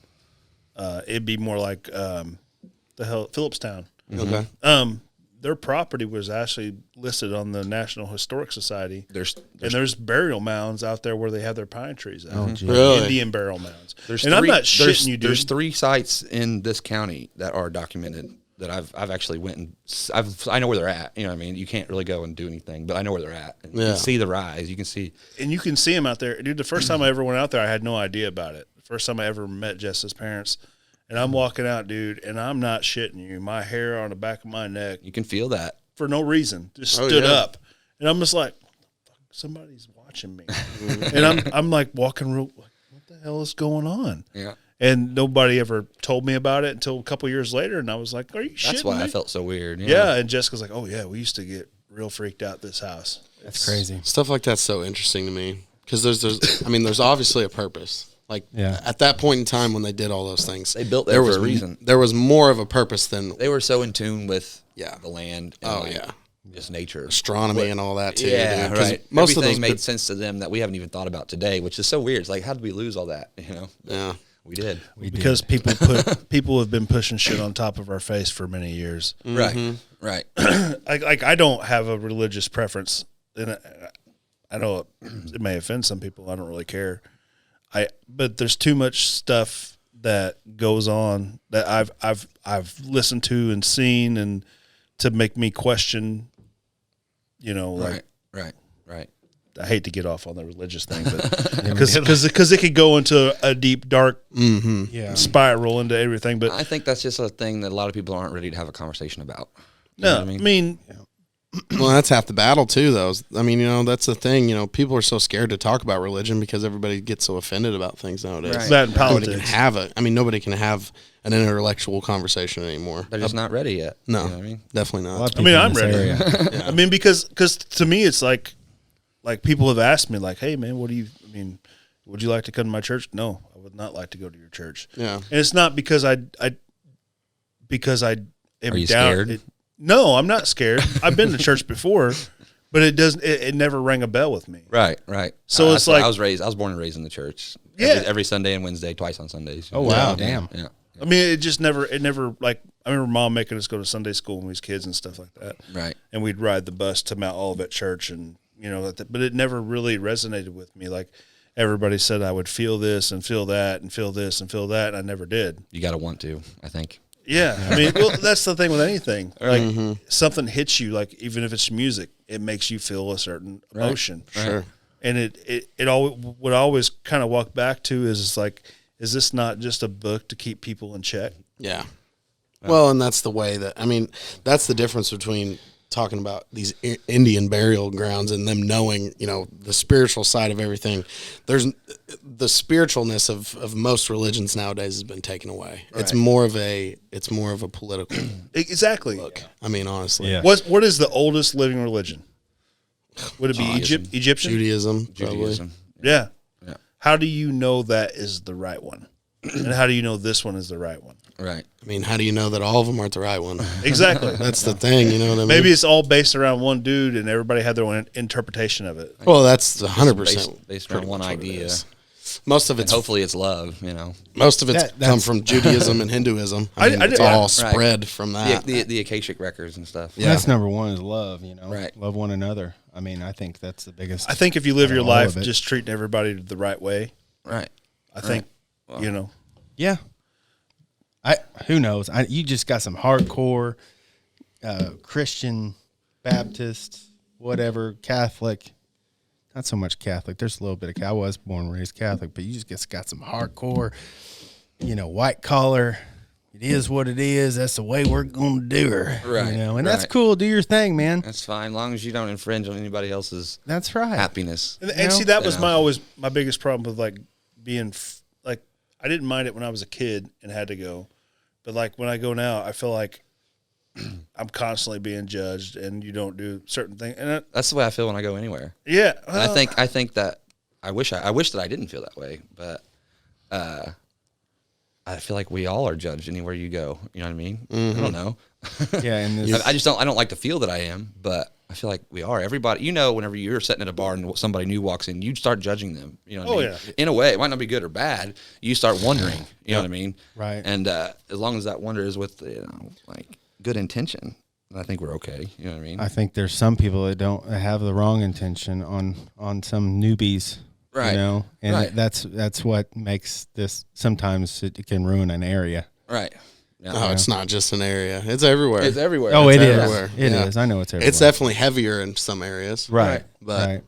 It'd be more like Phillipstown. Okay. Their property was actually listed on the National Historic Society. There's burial mounds out there where they have their pine trees out. Really? Indian burial mounds. I'm not shitting you, dude. There's 3 sites in this county that are documented that I've actually went and I know where they're at. You know what I mean? You can't really go and do anything, but I know where they're at. And you can see the rise. You can see. And you can see them out there. Dude, the first time I ever went out there, I had no idea about it. The first time I ever met Jess's parents. And I'm walking out, dude, and I'm not shitting you. My hair on the back of my neck. You can feel that. For no reason. Just stood up. And I'm just like, somebody's watching me. And I'm like walking real, like, what the hell is going on? Yeah. And nobody ever told me about it until a couple years later. And I was like, are you shitting That's why me? I felt so weird. Yeah. And Jessica's like, oh, yeah, we used to get real freaked out at this house. That's crazy. Stuff like that's so interesting to me because there's obviously a purpose. Like at that point in time when they did all those things, they built there for a reason. There was more of a purpose than they were so in tune with the land. And just nature, astronomy, and all that too. Yeah, dude. right. Most Everything of those made sense to them that we haven't even thought about today, which is so weird. It's like, how did we lose all that? You know? Yeah, we did. Because people have been pushing shit on top of our face for many years. Right. I don't have a religious preference, and I know it may offend some people. I don't really care. But there's too much stuff that goes on that I've listened to and seen, and to make me question. You know, like right. I hate to get off on the religious thing, but because it could go into a deep, dark spiral into everything. But I think that's just a thing that a lot of people aren't ready to have a conversation about. You no, know what I mean. Well, that's half the battle too, though. I mean, you know, that's the thing. You know, people are so scared to talk about religion because everybody gets so offended about things nowadays. Right. that in politics. Nobody can have an intellectual conversation anymore. They're just not ready yet. No, you know what I mean? definitely not. I mean, I'm ready. I mean, because to me, it's like people have asked me, like, "Hey, man, would you like to come to my church?" No, I would not like to go to your church. Yeah, and it's not because I am Are you down. scared? No, I'm not scared. I've been to church before, but it doesn't. It never rang a bell with me. Right. So it's like I was born and raised in the church. Yeah. Every Sunday and Wednesday, twice on Sundays. Oh wow, Yeah. damn. Yeah. I mean, it never like I remember Mom making us go to Sunday school when we was kids and stuff like that. Right. And we'd ride the bus to Mount Olivet Church, and but it never really resonated with me. Like everybody said, I would feel this and feel that and feel this and feel that, and I never did. You got to want to, I think. Yeah, I mean, well, that's the thing with anything. Like something hits you, like even if it's music, it makes you feel a certain emotion. Right. sure. And it always what I always kind of walk back to is like, is this not just a book to keep people in check? Yeah. Well, and that's the way that's the difference between talking about these Indian burial grounds and them knowing, you know, the spiritual side of everything. There's the spiritualness of most religions nowadays has been taken away. Right. It's more of a political Exactly. look. I mean, honestly. Yeah. What is the oldest living religion? Would it be Egyptian? Judaism, probably. Judaism. Yeah. Yeah. How do you know that is the right one? And how do you know this one is the right one? Right. I mean, how do you know that all of them aren't the right one? Exactly. That's the thing, you know what I mean? Maybe it's all based around one dude and everybody had their own interpretation of it. Well, that's 100% Based around one idea. most of it's hopefully it's love. You know, most of it's come from Judaism and Hinduism. I mean, it's all spread from that. The Akashic records and stuff. Yeah, that's number one is love. You know, right? Love one another. I mean, I think that's the biggest. I think if you live your life just treating everybody the right way, right? I think you know. Yeah. Who knows? You just got some hardcore Christian, Baptist, whatever, Catholic. Not so much Catholic. There's a little bit of. I was born and raised Catholic, but you just got some hardcore, white collar. It is what it is. That's the way we're going to do her. Right. And that's cool. Do your thing, man. That's fine, as long as you don't infringe on anybody else's. That's right. Happiness. And see, that was my biggest problem with like being like I didn't mind it when I was a kid and had to go, but like when I go now, I feel like I'm constantly being judged, and you don't do certain things. And that's the way I feel when I go anywhere. Yeah, I think that I wish that I didn't feel that way, but I feel like we all are judged anywhere you go. You know what I mean? Mm-hmm. I don't know. Yeah, and I just don't like to feel that I am, but I feel like we are. Everybody, whenever you're sitting at a bar and somebody new walks in, you start judging them. You know what I mean? Yeah. In a way, it might not be good or bad. You start wondering. You know what I mean? Right. And as long as that wonder is with like good intention, I think we're okay. You know what I mean? I think there's some people that don't have the wrong intention on some newbies. Right. And that's what makes this. Sometimes it can ruin an area. Right. Yeah. No, it's not just an area. It's everywhere. It's everywhere. Oh, it's everywhere. It is. I know it's everywhere. It's definitely heavier in some areas. Right. But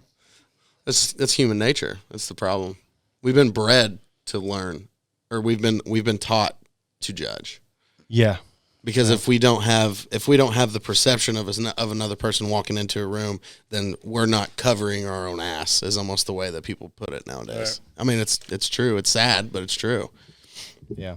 it's human nature. That's the problem. We've been bred to learn, or we've been taught to judge. Yeah. Because if we don't have the perception of another person walking into a room, then we're not covering our own ass. Is almost the way that people put it nowadays. Right. I mean, it's true. It's sad, but it's true. Yeah.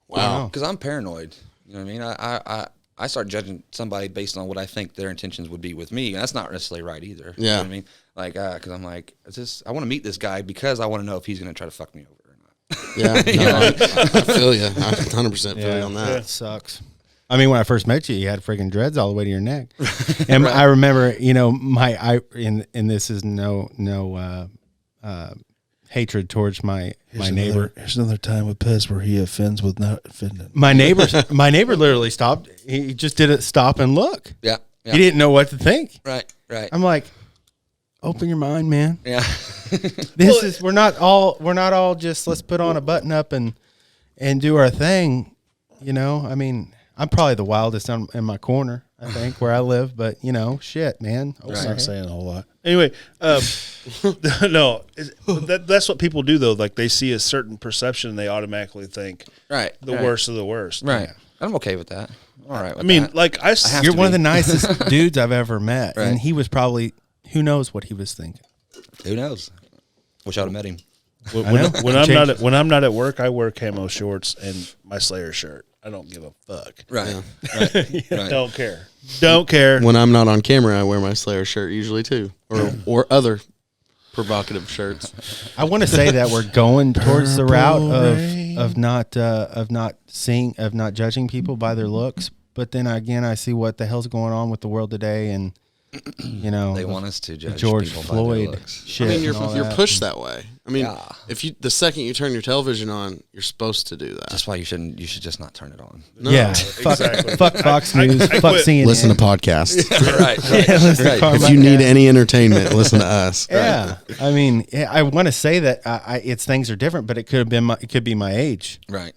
Wow. Because I'm paranoid. You know what I mean? I start judging somebody based on what I think their intentions would be with me, and that's not necessarily right either. Yeah. You know what I mean? Like, because I'm like, I want to meet this guy because I want to know if he's going to try to fuck me over. Yeah, no, I feel you. I 100% feel you on that. It sucks. I mean, when I first met you, you had freaking dreads all the way to your neck, and I remember, and this is no hatred towards my neighbor. Here's another time with Pez where he offends with not offending. My neighbor literally stopped. He just did it. Stop and look. Yeah. He didn't know what to think. Right. I'm like, open your mind, man. Yeah. We're not all just let's put on a button up and do our thing. I mean, I'm probably the wildest in my corner, I think, where I live, but shit, man. That's not saying a whole lot. Anyway, no, that's what people do though. Like they see a certain perception and they automatically think the worst of the worst. Right. I'm okay with that. All right. I mean, that. like you're one of the nicest dudes I've ever met. Right. And he was probably, who knows what he was thinking. Who knows? Wish I'd have met him. When I'm not at work, I wear camo shorts and my Slayer shirt. I don't give a fuck. Right. Right. Don't care. When I'm not on camera, I wear my Slayer shirt usually too, or other provocative shirts. I want to say that we're going towards the route of not judging people by their looks, but then again, I see what the hell's going on with the world today, and they want us to judge George people Floyd by their looks. shit. I mean, you're pushed that way. I mean, if the second you turn your television on, you're supposed to do that. That's why you should just not turn it on. No. Yeah, exactly. fuck Fox News, fuck CNN. Listen to podcasts. Right. If you need any entertainment, listen to us. Yeah, I mean, I want to say that it's things are different, but it could be my age. Right.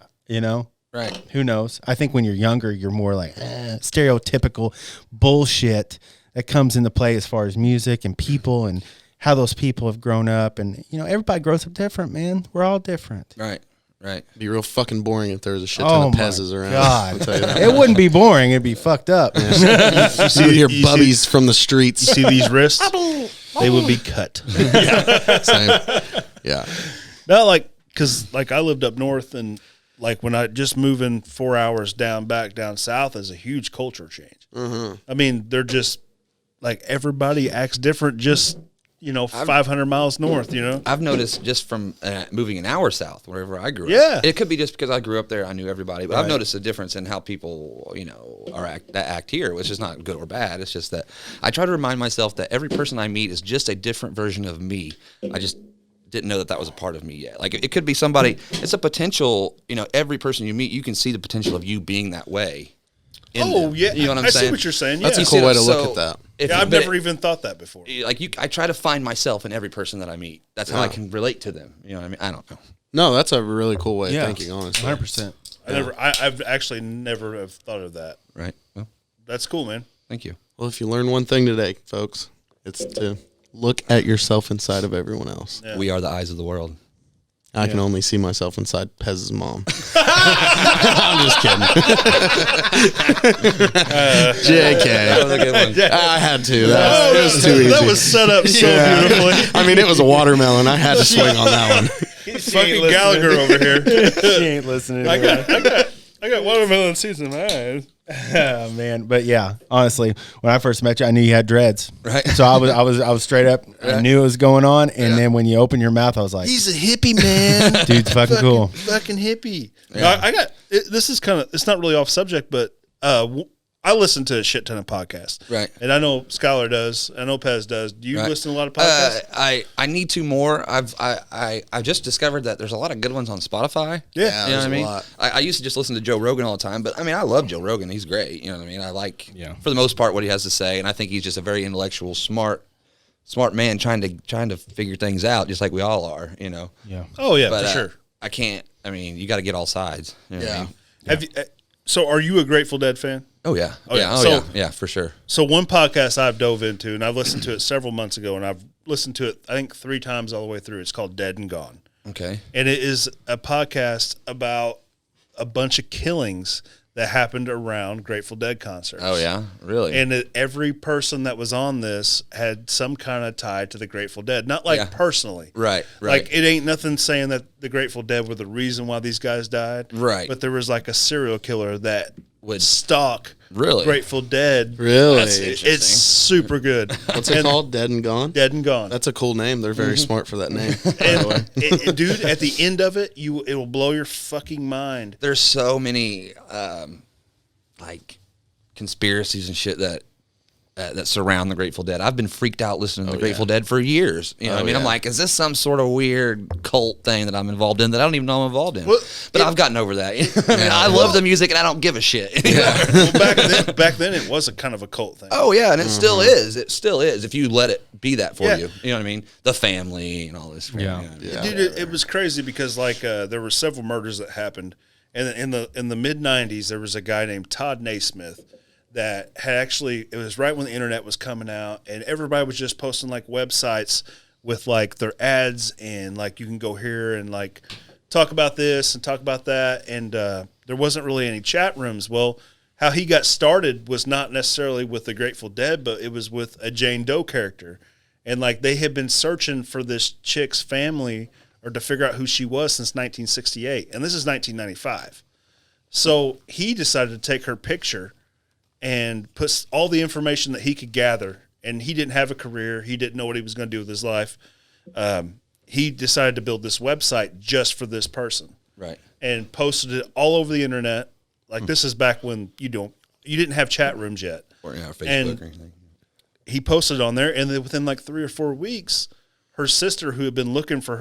Right. Who knows? I think when you're younger, you're more like stereotypical bullshit that comes into play as far as music and people and how those people have grown up. And, everybody grows up different, man. We're all different. Right. It'd be real fucking boring if there was a shit ton of Pez's around. God. I'll tell you that. It wouldn't be boring. It'd be fucked up. Yeah. you see your bubbies from the streets. You see these wrists? They would be cut. Same. Yeah. No, because I lived up north, and when I just moving 4 hours back down south is a huge culture change. Mm-hmm. I mean, they're just everybody acts different. Just 500 miles north. I've noticed just from moving an hour south, wherever I grew up. Yeah, it could be just because I grew up there. I knew everybody, but I've noticed a difference in how people, act here, which is not good or bad. It's just that I try to remind myself that every person I meet is just a different version of me. I just didn't know that was a part of me yet. Like it could be somebody. It's a potential. Every person you meet, you can see the potential of you being that way. Oh them. yeah, You know what I'm saying? I see what you're saying. Yeah, That's a cool way to look at that. Yeah, I've never even thought that before. Like I try to find myself in every person that I meet. That's how I can relate to them. You know what I mean? I don't know. No, that's a really cool way of thinking. Honestly, 100%. I've actually never have thought of that. Right. Well, that's cool, man. thank you. Well, if you learn one thing today, folks, it's to look at yourself inside of everyone else. Yeah. We are the eyes of the world. I can only see myself inside Pez's mom. I'm just kidding. JK. That was a good one. I had to. That was too easy. That was set up so beautifully. I mean, it was a watermelon. I had to swing on that one. Fucking Gallagher over here. She ain't listening. I got watermelon seeds in my eyes. Oh, man, but yeah, honestly, when I first met you, I knew you had dreads. Right. So I was straight up. I knew it was going on, and then when you open your mouth, I was like, He's a hippie, man. "Dude's fucking cool." Fucking hippie. Yeah. I got this is kind of, it's not really off subject, but I listen to a shit ton of podcasts. Right. And I know Skylar does. I know Pez does. Do you listen to a lot of podcasts? I need to more. I just discovered that there's a lot of good ones on Spotify. Yeah. You know what I mean? lot. I used to just listen to Joe Rogan all the time, but I mean, I love Joe Rogan. He's great. You know what I mean? I like, for the most part, what he has to say, and I think he's just a very intellectual, smart man trying to figure things out, just like we all are. You know? Yeah. Oh, yeah, But for sure. I can't. I mean, you got to get all sides. You know what I mean? Have you, so are you a Grateful Dead fan? Oh yeah. yeah. Oh So- yeah. Yeah, for sure. So one podcast I've dove into, and I've listened to it several months ago, and I've listened to it, I think 3 times all the way through. It's called Dead and Gone. Okay. And it is a podcast about a bunch of killings that happened around Grateful Dead concerts. Oh yeah. Really? And every person that was on this had some kind of tie to the Grateful Dead. Not like personally. Right. Like it ain't nothing saying that the Grateful Dead were the reason why these guys died. Right. But there was like a serial killer that Would stalk Really? Grateful Dead. Really? It's super good. What's it called? Dead and Gone? Dead and Gone. That's a cool name. They're very smart for that name, by the way. Dude, at the end of it, it will blow your fucking mind. There's so many like conspiracies and shit that surround the Grateful Dead. I've been freaked out listening to the Grateful Dead for years. You know what I mean? I'm like, is this some sort of weird cult thing that I'm involved in that I don't even know I'm involved in? Well, but I've gotten over that. I mean, I love the music and I don't give a shit. Well, back then, it was a kind of a cult thing. Oh yeah, and it still is. It still is if you let it be that for Yeah. you. You know what I mean? The family and all this. Yeah. You know what I mean? Dude, it was crazy because like there were several murders that happened, and in the mid '90s there was a guy named Todd Naismith that had actually, it was right when the internet was coming out, and everybody was just posting like websites with like their ads, and like you can go here and like talk about this and talk about that, and there wasn't really any chat rooms. Well, how he got started was not necessarily with the Grateful Dead, but it was with a Jane Doe character. And like they had been searching for this chick's family or to figure out who she was since 1968. And this is 1995. So he decided to take her picture and put all the information that he could gather. And he didn't have a career. He didn't know what he was going to do with his life. He decided to build this website just for this person. Right. And posted it all over the internet. Like this is back when you didn't have chat rooms yet. Or Facebook And or anything. he posted on there, and then within like 3 or 4 weeks, her sister, who had been looking for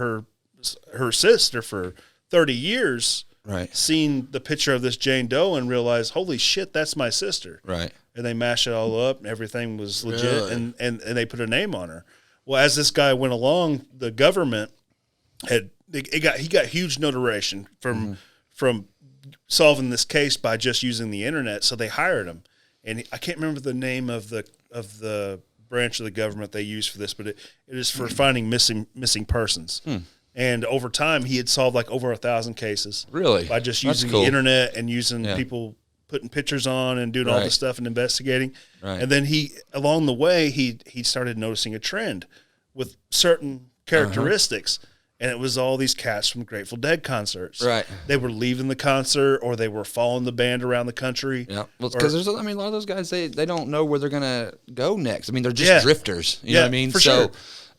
her sister for 30 years, Right. seen the picture of this Jane Doe and realized, holy shit, that's my sister. Right. And they mashed it all up, and everything was legit, Really? and they put a name on her. Well, as this guy went along, the government he got huge notoriety from solving this case by just using the internet, so they hired him. And I can't remember the name of the branch of the government they use for this, but it is for finding missing persons. And over time, he had solved like over 1,000 cases. Really? By just That's using cool. the internet and using Yeah. people putting pictures on and doing all Right. this stuff and investigating. Right. And then along the way, he started noticing a trend with certain characteristics. And it was all these cats from Grateful Dead concerts. Right. They were leaving the concert, or they were following the band around the country. Yeah, well, because a lot of those guys they don't know where they're gonna go next. I mean, they're just Yeah. drifters. You know what I mean? for sure.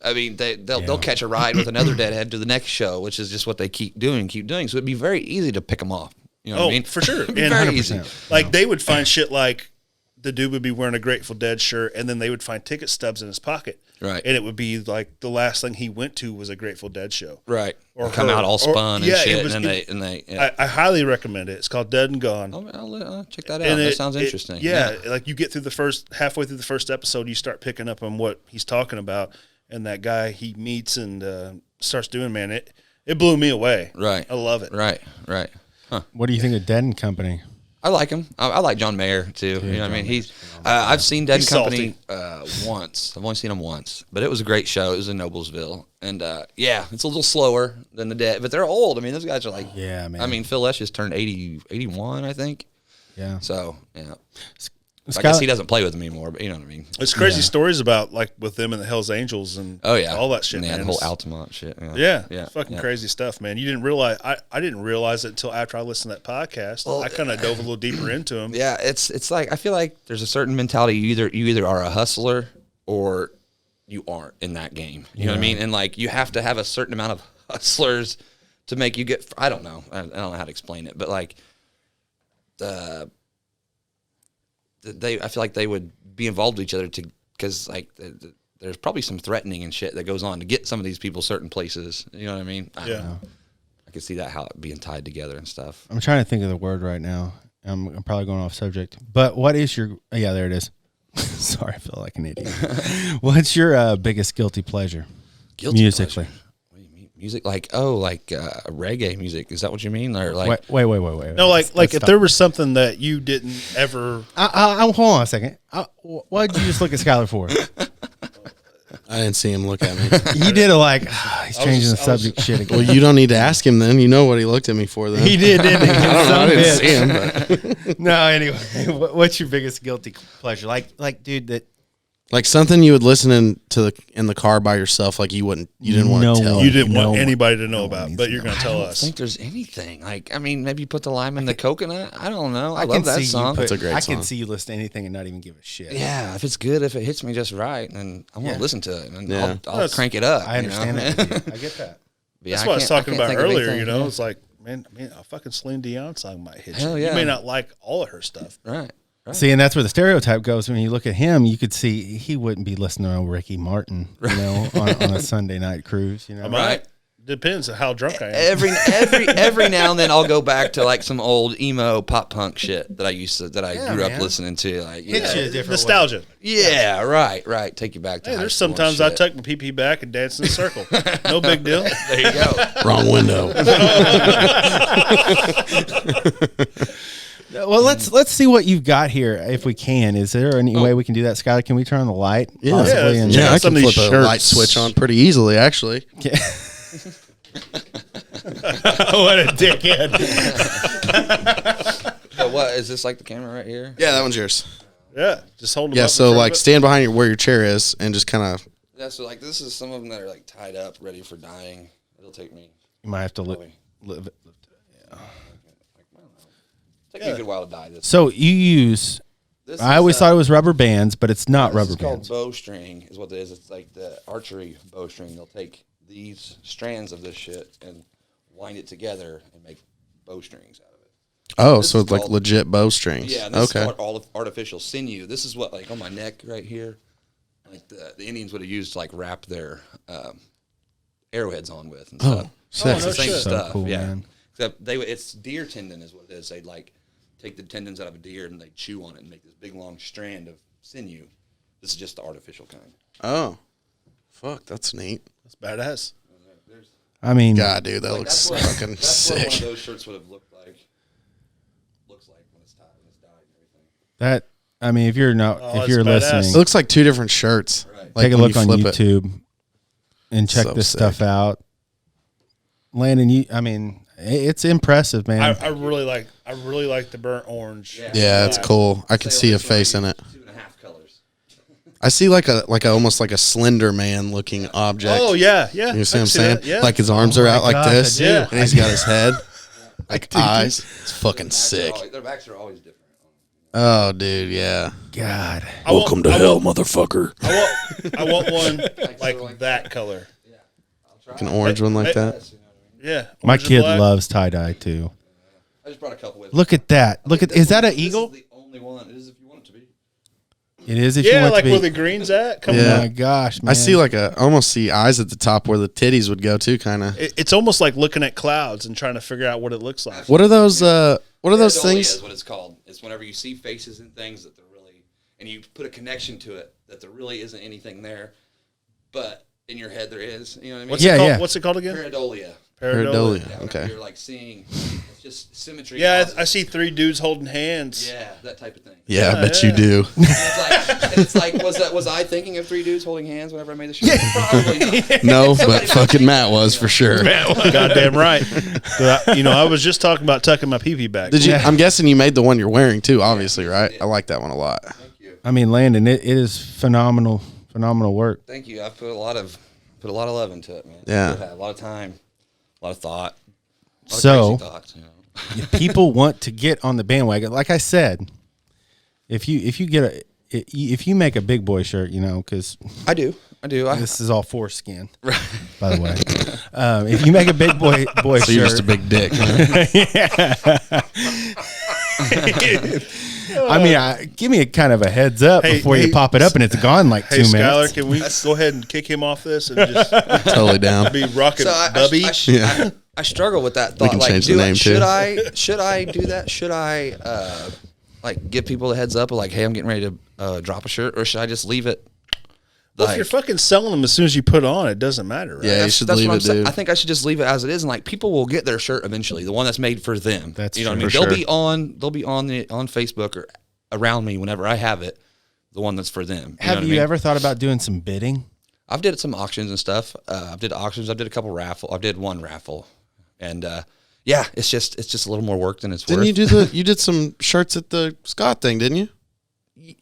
I mean, they'll catch a ride with another deadhead to the next show, which is just what they keep doing. So it'd be very easy to pick them off. You know what I mean? For sure. It'd be And very 100%. easy. Like they would find shit like the dude would be wearing a Grateful Dead shirt, and then they would find ticket stubs in his pocket. Right. And it would be like the last thing he went to was a Grateful Dead show. Right. Or come her. out all spun Or, and shit. And they yeah. I highly recommend it. It's called Dead and Gone. I'll check that out. That sounds interesting. Like you get through halfway through the first episode, you start picking up on what he's talking about. And that guy he meets and starts doing, man, it blew me away. Right. I love it. Right. Huh. What do you think of Dead and Company? I like him. I like John Mayer too. You know what I mean? He's. I've seen Dead and Company once. I've only seen him once, but it was a great show. It was in Noblesville, and it's a little slower than the Dead, but they're old. I mean, those guys are like. Yeah, man. I mean, Phil Lesh just turned 81, I think. Yeah. So yeah. I guess he doesn't play with them anymore, but you know what I mean. It's crazy stories about like with them and the Hells Angels and all that shit. And man. the whole Altamont shit. Yeah. Fucking crazy stuff, man. You didn't realize I didn't realize it until after I listened to that podcast. Well, I kind of dove a little deeper into them. Yeah, it's like I feel like there's a certain mentality. You either are a hustler or you aren't in that game. You know what I mean? And like you have to have a certain amount of hustlers to make you get. I don't know. I don't know how to explain it, but like I feel like they would be involved with each other because like there's probably some threatening and shit that goes on to get some of these people certain places. You know what I mean? I don't know. I can see that how it being tied together and stuff. I'm trying to think of the word right now. I'm probably going off subject, but what is your? Yeah, there it is. Sorry, I feel like an idiot. What's your biggest guilty pleasure? Musically. Pleasure. What do you mean? Music like reggae music. Is that what you mean? Or like wait. No, like if there was something that you didn't ever. Hold on a second. Why did you just look at Skylar for? I didn't see him look at me. He did he's changing the subject shit again. Well, you don't need to ask him then. You know what he looked at me for then. He did, didn't he? I don't know. I didn't see him. But. No, anyway. What's your biggest guilty pleasure? Like, dude, that. Like something you would listen in the car by yourself, like you didn't want to tell. You didn't want anybody to know about, but you're going to tell us. I don't think there's anything. Like, I mean, maybe put the lime in the coconut. I don't know. I love that song. That's a great song. I can see you listen to anything and not even give a shit. Yeah, if it's good, if it hits me just right, then I want to listen to it, and I'll crank it up. I understand that. I get that. That's what I was talking about earlier. You know, it's like, man, a fucking Celine Dion song might hit you. Yeah. You may not like all of her stuff, right? See, and that's where the stereotype goes. When you look at him, you could see he wouldn't be listening to Ricky Martin, you know, on a Sunday night cruise. You know, right? Depends on how drunk I am. Every now and then I'll go back to like some old emo pop punk shit that I grew up listening to. Like, hits you a different nostalgia. Way. Yeah, right. Take you back to. Hey, there's sometimes I tuck my pee back and dance in a circle. No big deal. There you go. Wrong window. Well, let's see what you've got here, if we can. Is there any way we can do that, Skyler? Can we turn on the light? Yeah, I can flip a light switch on pretty easily, actually. Yeah. What a dickhead! So what is this, like the camera right here? Yeah, that one's yours. Yeah, just hold them. Yeah, so like stand behind where your chair is and just kind of. Yeah, so like this is some of them that are like tied up, ready for dying. It'll take me. You might have to live it. Yeah. Take me a good while to die. So you use. I always thought it was rubber bands, but it's not rubber bands. It's called bowstring, is what it is. It's like the archery bowstring. They'll take these strands of this shit and wind it together and make bowstrings out of it. Oh, so it's like legit bowstrings. Yeah, this is all artificial sinew. This is what, like on my neck right here, like the Indians would have used to like wrap their arrowheads on with and stuff. Sick. It's the same stuff. Cool, yeah, man. except it's deer tendon is what it is. They'd like take the tendons out of a deer and they chew on it and make this big long strand of sinew. This is just the artificial kind. Oh, fuck, that's neat. That's badass. I mean, God, dude, that looks fucking that's sick. What one of those shirts would have looked like. Looks like when it's tied, when it's dyed and everything. That I mean, if you're badass. listening, It looks like two different shirts. Right. Like take a when look on flip it. YouTube and check So this sick. stuff out. Landon, it's impressive, man. I really like the burnt orange. Yeah, it's cool. I can see a face in it. 2.5 colors. I see like a almost like a Slender Man looking object. Oh yeah. You see what I'm saying? That, yeah. Like his arms are out like gosh, this, I do. and he's got his head like eyes. It's fucking sick. Their backs are always different. Oh, dude, yeah. God, Welcome to hell, motherfucker. I want one like that color. Yeah, I'll try. Like an orange one like that. Yeah. my orange and kid black. loves tie dye too. I just brought a couple with. Look at that. Look at, is that an eagle? This is the only one. It is if you want it to be. It is if you Yeah, want like to be. where the green's at. Come Yeah. Oh on. my gosh, man! I see like I almost see eyes at the top where the titties would go to, kind of. It's almost like looking at clouds and trying to figure out what it looks like. What are those? What are those Pareidolia things? is what it's called. It's whenever you see faces and things that they're really, and you put a connection to it that there really isn't anything there, but in your head there is. You know what I mean? What's Yeah, it called? yeah. What's it called again? Pareidolia. Pareidolia. Yeah, whenever Okay. You're like seeing, it's just symmetry. Yeah, causes- I see 3 dudes holding hands. Yeah, that type of thing. Yeah, I bet yeah. you do. It's like, was I thinking of 3 dudes holding hands whenever I made the show? Probably not. No, but fucking Matt was for sure. Goddamn right. But I was just talking about tucking my pee-pee back. Did you? I'm guessing you made the one you're wearing too. Obviously, right? I like that one a lot. Thank you. I mean, Landon, it is phenomenal work. Thank you. I've put a lot of love into it, man. Yeah. I've had a lot of time, a lot of thought. A lot of So, crazy thoughts, if people want to get on the bandwagon, like I said, if you make a big boy shirt, because I do. this is all foreskin, by the way. If you make a big boy So shirt, you're just a big dick. I mean, give me a kind of a heads up Hey, before you hey, pop it up and it's gone like Hey, 2 Skylar, minutes. can we go ahead and kick him off this and just Totally down. be rocking So Bubby? Yeah. I struggle with that thought. can Like, change the name, should too. should I do that? Should I like give people a heads up of like, hey, I'm getting ready to drop a shirt, or should I just leave it? Well, if you're fucking selling them as soon as you put it on, it doesn't matter, right? Yeah, you should leave what I'm it, saying. dude. I think I should just leave it as it is, and like people will get their shirt eventually, the one that's made for them. That's you know what I true. mean. For They'll be on Facebook or around me whenever I have it, the one that's for them. You know Have what I you mean? ever thought about doing some bidding? I've did some auctions and stuff. I've did auctions. I've did a couple raffle. I did one raffle, and yeah, it's just a little more work than it's Didn't worth. you did some shirts at the Scott thing, didn't you?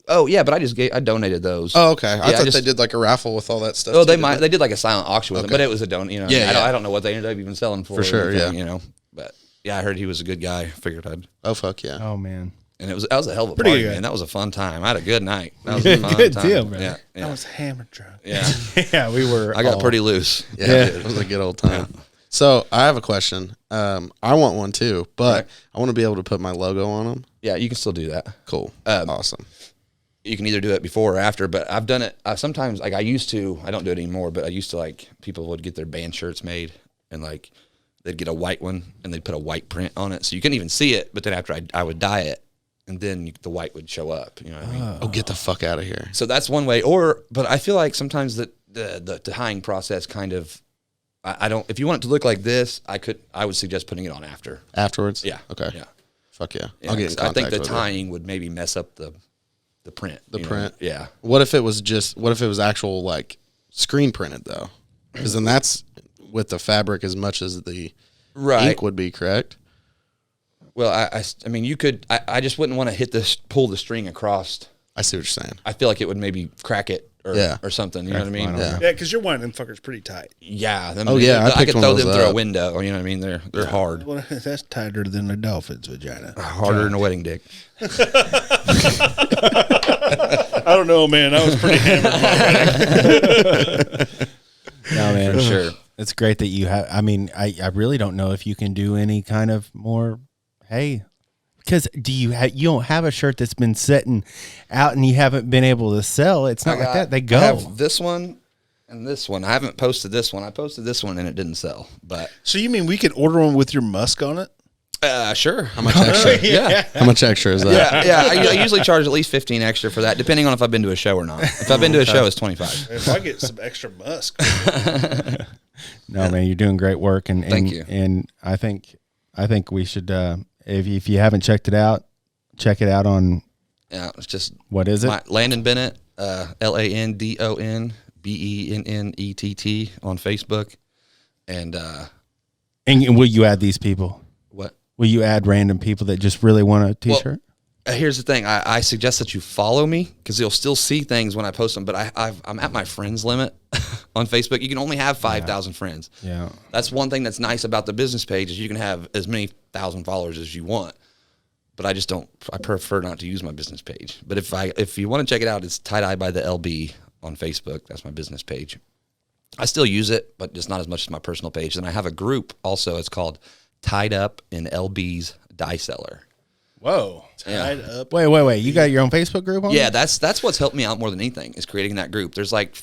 Oh yeah, but I donated those. Oh, okay. I Yeah, thought they did like a raffle with all that stuff. Oh, too, they didn't might. They did like a silent auction with them, Okay. but it was a donation. You know, Yeah, I yeah. don't know what they ended up even selling for. For or sure, anything, yeah. You know, but yeah, I heard he was a good guy. I figured I'd. Oh fuck yeah. Oh man, And that was a hell of a Pretty party, good. man. That was a fun time. I had a good night. That was Good- a fun good time. deal, man. Yeah, I yeah, was hammered drunk. yeah. yeah, we were. I got all- pretty loose. Yeah, Yeah. it was a good old time. So I have a question. I want one too, but Right. I want to be able to put my logo on them. Yeah, you can still do that. Cool. Um, Awesome. You can either do it before or after, but I've done it sometimes. Like I used to, I don't do it anymore, but I used to like people would get their band shirts made and like they'd get a white one and they'd put a white print on it, so you couldn't even see it. But then after I would dye it, and then the white would show up. You know what I mean? Oh, get the fuck out of here. So that's one way. But I feel like sometimes that the dyeing process kind of, I don't. If you want it to look like this, I would suggest putting it on after. Afterwards? Yeah. Okay. Yeah. Fuck yeah. Yeah, I'll get in 'cause I think contact the with tying would maybe mess up the print. The you know? print. Yeah. What if it was actual like screen printed though? Because then that's with the fabric as much as the Right. ink would be, correct? Well, I mean, you could. I just wouldn't want to pull the string across. I see what you're saying. I feel like it would maybe crack it or something. You know what I mean? line Yeah. Yeah, because you're winding them fuckers pretty tight. Yeah. Oh, yeah, I I picked could one throw of them those through a up. window. You know what I mean? They're hard. Well, that's tighter than a dolphin's vagina. Harder than a wedding dick. I don't know, man. I was pretty hammered. No, man, For sure. It's great that you have. I mean, I really don't know if you can do any kind of more. Hey, because you don't have a shirt that's been sitting out and you haven't been able to sell. It's not like that. They go. I have this one and this one. I haven't posted this one. I posted this one and it didn't sell. But So you mean we could order one with your musk on it? sure. How much extra? Yeah. How much extra is that? Yeah. I usually charge at least 15 extra for that, depending on if I've been to a show or not. If I've been to a show, it's 25. If I get some extra musk, No, man, you're doing great work, and Thank you. And I think we should. If you haven't checked it out, check it out on Yeah, it's just what is it? Landon Bennett, LandonBennett on Facebook, and And will you add these people? what? Will you add random people that just really want a T-shirt? Here's the thing. I suggest that you follow me because you'll still see things when I post them. But I'm at my friends limit on Facebook. You can only have 5,000 friends. Yeah. That's one thing that's nice about the business page is you can have as many thousand followers as you want. But I just don't. I prefer not to use my business page. But if you want to check it out, it's Tie Dye by the LB on Facebook. That's my business page. I still use it, but just not as much as my personal page. And I have a group also. It's called Tied Up in LB's Dye Cellar. Whoa. Tied up. Wait. You got your own Facebook group on? Yeah, that's what's helped me out more than anything is creating that group. There's like,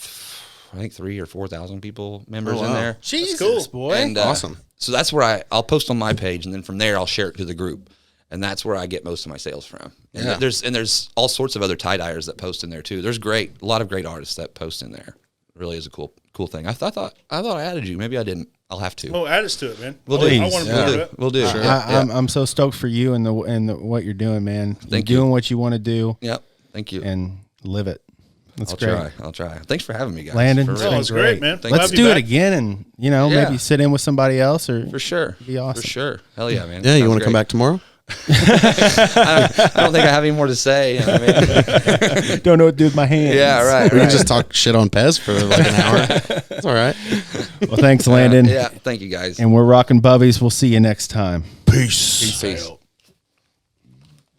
I think 3,000 or 4,000 people members in there. Jesus, cool. boy. And, Awesome. So that's where I'll post on my page, and then from there I'll share it to the group, and that's where I get most of my sales from. And Yeah. there's all sorts of other tie-dyers that post in there too. There's a lot of great artists that post in there. It really is a cool thing. I thought I added you. Maybe I didn't. I'll have to. Oh, add us to it, man. We'll I do. want to be part of it. We'll do. Sure. I'm so stoked for you and the what you're doing, man. Thank you're you. doing what you want to do. Yep. Thank you. And live it. That's I'll great. try. I'll try. Thanks for having me, guys. Landon, For it's real. been it's great, man. Thank Let's you. do Glad it to be back. again, and Yeah. maybe sit in with somebody else, or For sure. It'd be awesome. For sure. Hell yeah, man. Yeah, you Sounds want to come great. back tomorrow? I don't think I have any more to say. You know what I mean? don't know what to do with my hands. Yeah, right. We can just talk shit on Pez for like an hour. It's all right. Well, thanks, Landon. Yeah. Thank you, guys. And we're rocking Bubbies. We'll see you next time. Peace. Peace.